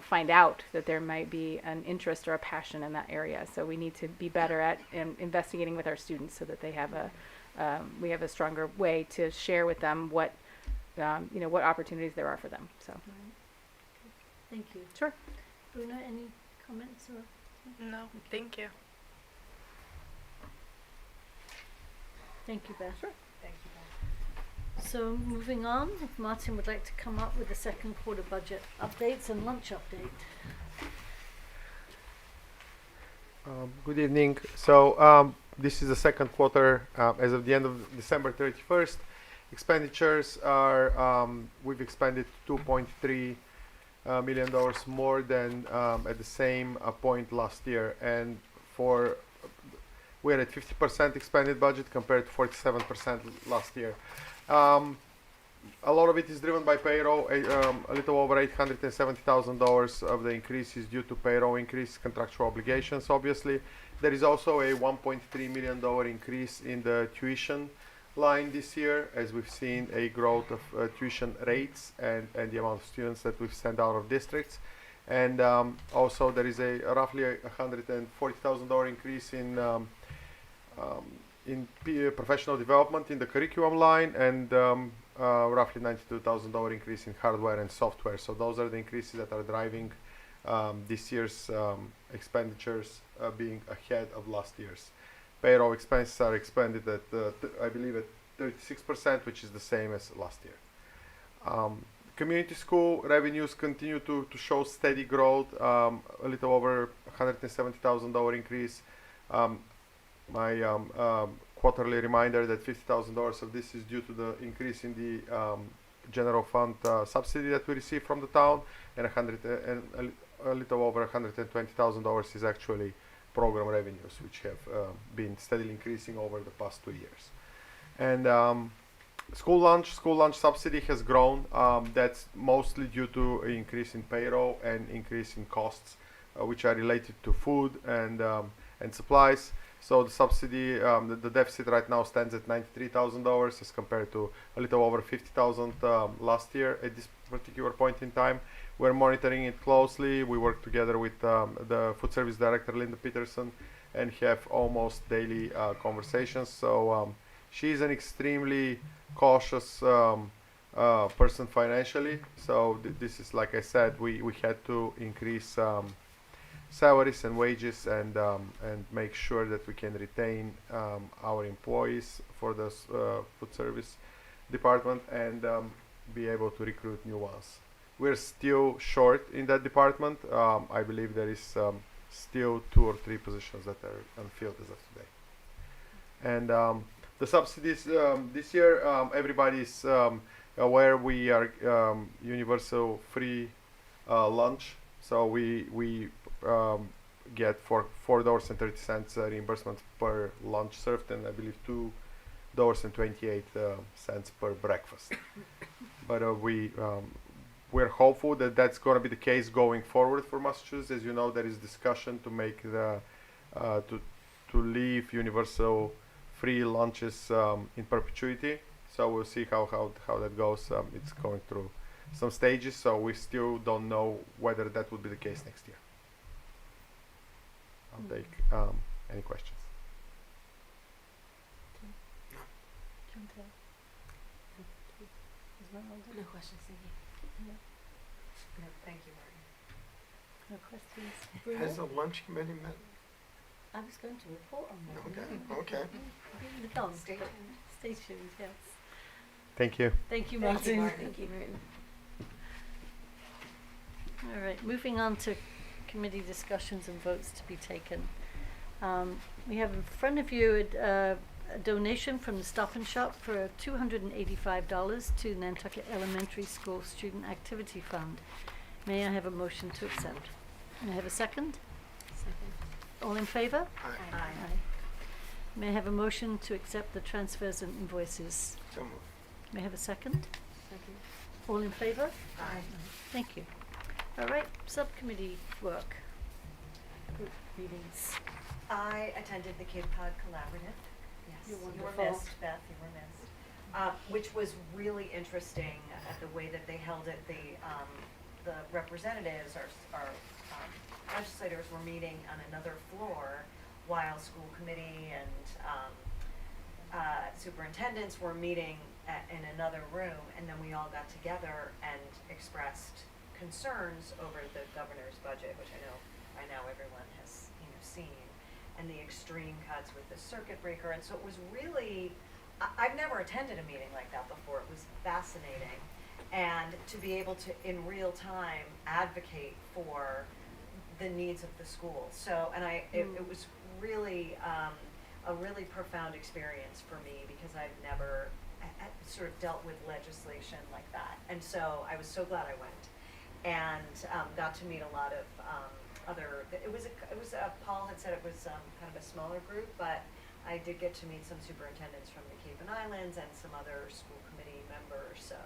find out that there might be an interest or a passion in that area. So we need to be better at investigating with our students so that they have we have a stronger way to share with them what what opportunities there are for them. So Right. Thank you. sure. Bruna, any comments or? No, thank you. Thank you, Beth. Sure. Thank you, Beth. So moving on, if Martin would like to come up with the second quarter budget updates and lunch update. Good evening. So this is the second quarter as of the end of December 31st. Expenditures are, we've expended $2.3 million more than at the same point last year. And we're at 50% expanded budget compared to 47% last year. A lot of it is driven by payroll. A little over $870,000 of the increase is due to payroll increase, contractual obligations. Obviously, there is also a $1.3 million increase in the tuition line this year, as we've seen a growth of tuition rates and the amount of students that we've sent out of districts. And also there is a roughly $140,000 increase in professional development in the curriculum line, and roughly $92,000 increase in hardware and software. So those are the increases that are driving this year's expenditures being ahead of last year's. Payroll expenses are expended at, I believe, at 36%, which is the same as last year. Community school revenues continue to show steady growth, a little over $170,000 increase. My quarterly reminder that $50,000 of this is due to the increase in the general fund subsidy that we receive from the town, and a little over $120,000 is actually program revenues, which have been steadily increasing over the past 2 years. And school lunch subsidy has grown. That's mostly due to an increase in payroll and increase in costs, which are related to food and supplies. So the subsidy, the deficit right now stands at $93,000 as compared to a little over $50,000 last year at this particular point in time. We're monitoring it closely. We work together with the food service director, Linda Peterson, and have almost daily conversations. So she's an extremely cautious person financially. So this is, like I said, we had to increase salaries and wages and make sure that we can retain our employees for the food service department and be able to recruit new ones. We're still short in that department. I believe there is still 2 or 3 positions that are unfilled as of today. And the subsidies this year, everybody's aware we are universal free lunch. So we get for $4.30 reimbursement per lunch served, and I believe $2.28 per breakfast. But we're hopeful that that's going to be the case going forward for Massachusetts. As you know, there is discussion to make the to leave universal free lunches in perpetuity. So we'll see how that goes. It's going through some stages, so we still don't know whether that would be the case next year. I'll take any questions. No questions, thank you. No, thank you, Martin. No questions? Bruna? Has the lunch committee met? I was going to report on that. Okay, okay. Go on, Stay but tuned. stay tuned, yes. Thank you. Thank you, Thank Martin. you, Martin. Thank you, Martin. All right, moving on to committee discussions and votes to be taken. We have in front of you a donation from the Stop and Shop for $285 to Nantucket Elementary School Student Activity Fund. May I have a motion to accept? May I have a second? All in favor? Aye. Aye. May I have a motion to accept the transfers and invoices? So moved. May I have a second? All in favor? Aye. Thank you. All right, subcommittee work. Group meetings. I attended the Cape Cod Collaborative. Yes, You're you were wonderful. missed, Beth, you were missed. Which was really interesting at the way that they held it. The representatives, our legislators were meeting on another floor while school committee and superintendents were meeting in another room, and then we all got together and expressed concerns over the governor's budget, which I know everyone has seen, and the extreme cuts with the circuit breaker. And so it was really, I've never attended a meeting like that before. It was fascinating, and to be able to in real time advocate for the needs of the school. So, and it was really a really profound experience for me, because I've never sort of dealt with legislation like that. And so I was so glad I went, and got to meet a lot of other. Paul had said it was kind of a smaller group, but I did get to meet some superintendents from the Cape and Islands and some other school committee members. So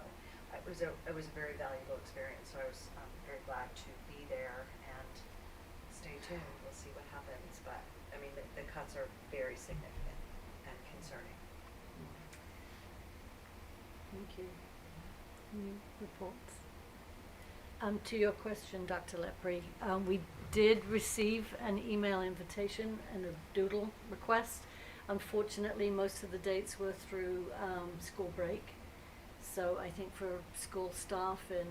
it was a very valuable experience. So I was very glad to be there, and stay tuned. We'll see what happens. But I mean, the cuts are very significant and concerning. Thank you. Any reports? To your question, Dr. Lepre, we did receive an email invitation and a doodle request. Unfortunately, most of the dates were through school break. So I think for school staff and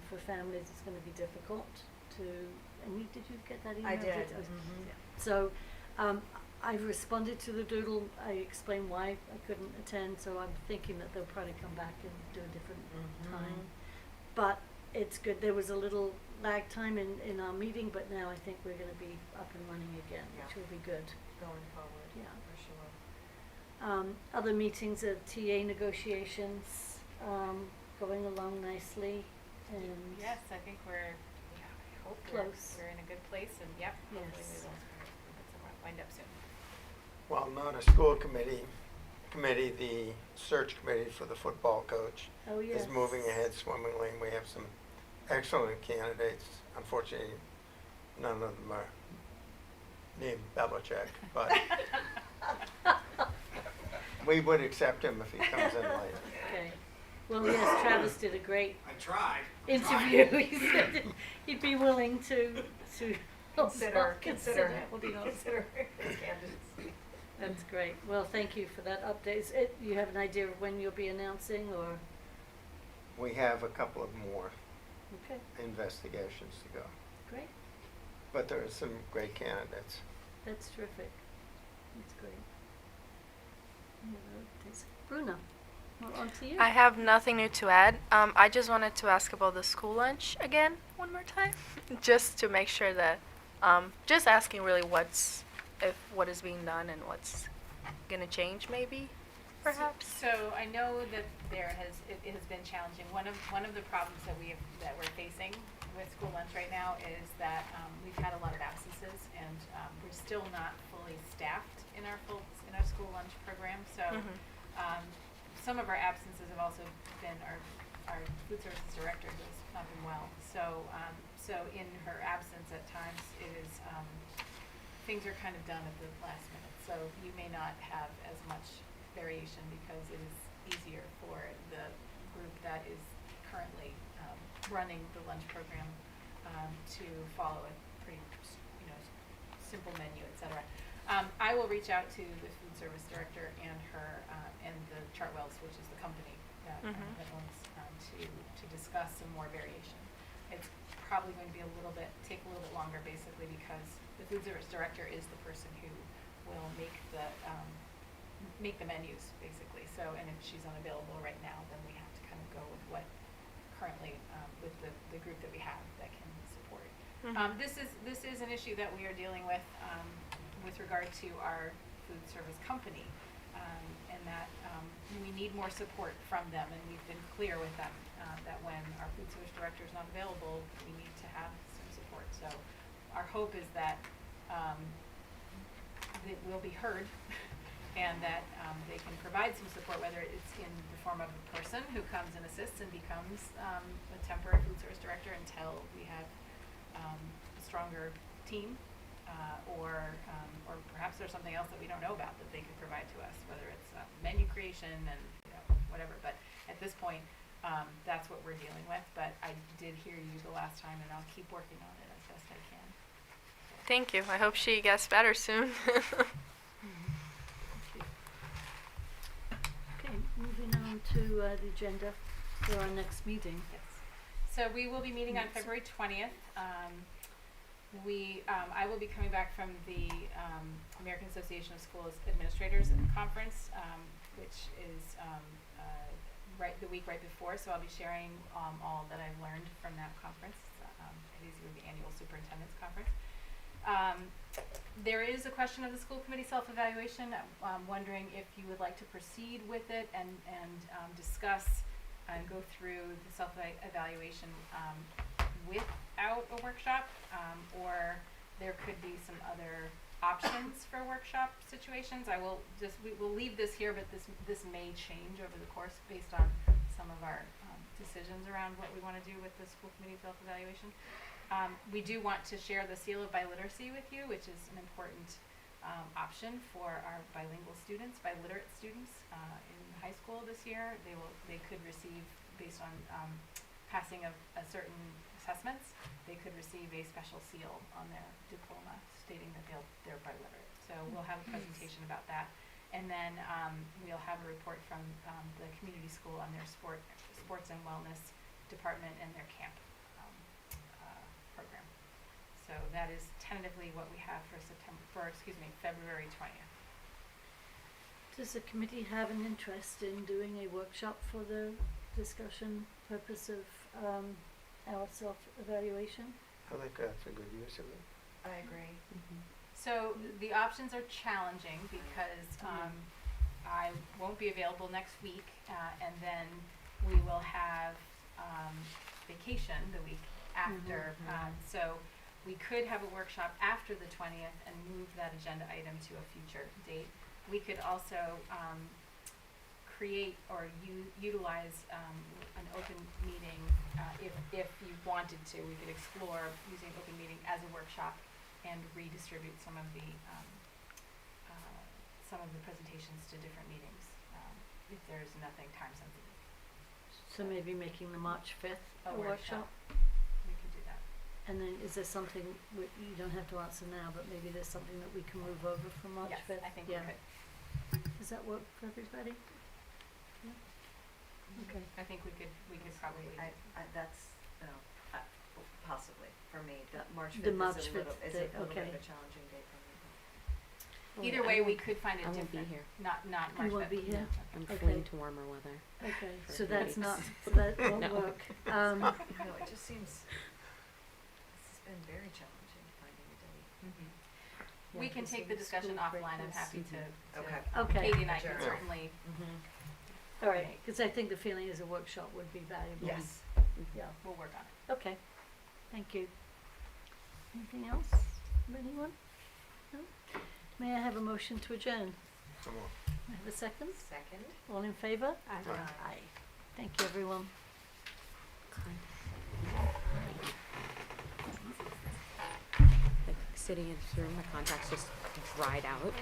for families, it's going to be difficult to. And did you get that email? I did. Yeah. So I've responded to the doodle. I explained why I couldn't attend. So I'm thinking that they'll probably come back and do a different time. But it's good. There was a little lag time in our meeting, but now I think we're going to be up and running again, which will be good. Going forward, Yeah. for sure. Other meetings are TA negotiations, going along nicely, and Yes, I think we're Close. We're in a good place, and hopefully Yes. we will wind up soon. Well, not a school committee, the search committee for the football coach oh yes, is moving ahead swimmingly, and we have some excellent candidates. Unfortunately, none of them are named Belichick, but we would accept him if he comes in later. Okay. Well, yes, Travis did a great I tried. interview. He said he'd be willing to Consider holding on. consider his candidacy. That's great. Well, thank you for that update. You have an idea of when you'll be announcing, or We have a couple of more okay, investigations to go, great. but there are some great candidates. That's terrific. That's great. Bruna, well, on to you. I have nothing new to add. I just wanted to ask about the school lunch again one more time, just to make sure that, just asking really what is being done and what's gonna change maybe, perhaps. So I know that it has been challenging. One of the problems that we're facing with school lunch right now is that we've had a lot of absences, and we're still not fully staffed in our school lunch program. So some of our absences have also been our food services director has not been well. So in her absence at times it is things are kind of done at the last minute. So you may not have as much variation because it is easier for the group that is currently running the lunch program to follow a pretty simple menu, etc. I will reach out to the food service director and her and the Chartwells, which is the company that owns, to discuss some more variation. It's probably going to be take a little bit longer, basically, because the food service director is the person who will make the menus, basically. So, and if she's unavailable right now, then we have to kind of go with what currently with the group that we have that can support. This is an issue that we are dealing with regard to our food service company, and that we need more support from them, and we've been clear with them that when our food service director is not available, we need to have some support. So our hope is that that will be heard and that they can provide some support, whether it's in the form of a person who comes and assists and becomes a temporary food service director until we have a stronger team, or perhaps there's something else that we don't know about that they could provide to us, whether it's menu creation and whatever. But at this point, that's what we're dealing with. But I did hear you the last time, and I'll keep working on it as best I can. Thank you. I hope she gets better soon. Okay, moving on to the agenda for our next meeting. Yes. So we will be meeting on February 20th. I will be coming back from the American Association of Schools Administrators conference, which is the week right before. So I'll be sharing all that I've learned from that conference. It is the annual superintendent's conference. There is a question of the school committee self-evaluation. I'm wondering if you would like to proceed with it and discuss and go through the self-evaluation without a workshop, or there could be some other options for workshop situations. We will leave this here, but this may change over the course based on some of our decisions around what we want to do with the school committee self-evaluation. We do want to share the seal of biliteracy with you, which is an important option for our bilingual students, biliterate students in high school this year. They could receive, based on passing of certain assessments, they could receive a special seal on their diploma stating that they're biliterate. So we'll have a presentation about that. And then we'll have a report from the community school on their sports and wellness department and their camp program. So that is tentatively what we have for February 20th. Does the committee have an interest in doing a workshop for the discussion purpose of our self-evaluation? I think that's a good use of it. I agree. So the options are challenging because I won't be available next week, and then we will have vacation the week after. So we could have a workshop after the 20th and move that agenda item to a future date. We could also create or utilize an open meeting if you wanted to. We could explore using open meeting as a workshop and redistribute some of the presentations to different meetings if there's nothing time sensitive. So maybe making the March 5th a workshop? We could do that. And then is there something, you don't have to answer now, but maybe there's something that we can move over from March 5th? Yes, I think we could. Does that work for everybody? Yeah? Okay. I think we could probably. That's possibly for me. That March 5th The March 5th is a little date, bit okay. of a challenging date for me. Either way, we could find it I won't different. be here. Not March 5th. You won't be here? I'm Okay. fleeing to warmer weather. Okay, For so that's 2 not, weeks. so that won't No. work. No, it just seems this has been very challenging finding a date. We can take the discussion offline. I'm happy to. Okay. Okay. Katie and I can Adjourn. certainly. All right, because I think the feeling is a workshop would be valuable. Yes. Yeah, We'll work on it. okay. Thank you. Anything else from anyone? No? May I have a motion to adjourn? Come on. May I have a second? Second. All in favor? Aye. Aye. Thank you, everyone. Like sitting in this room, my contacts just dried out.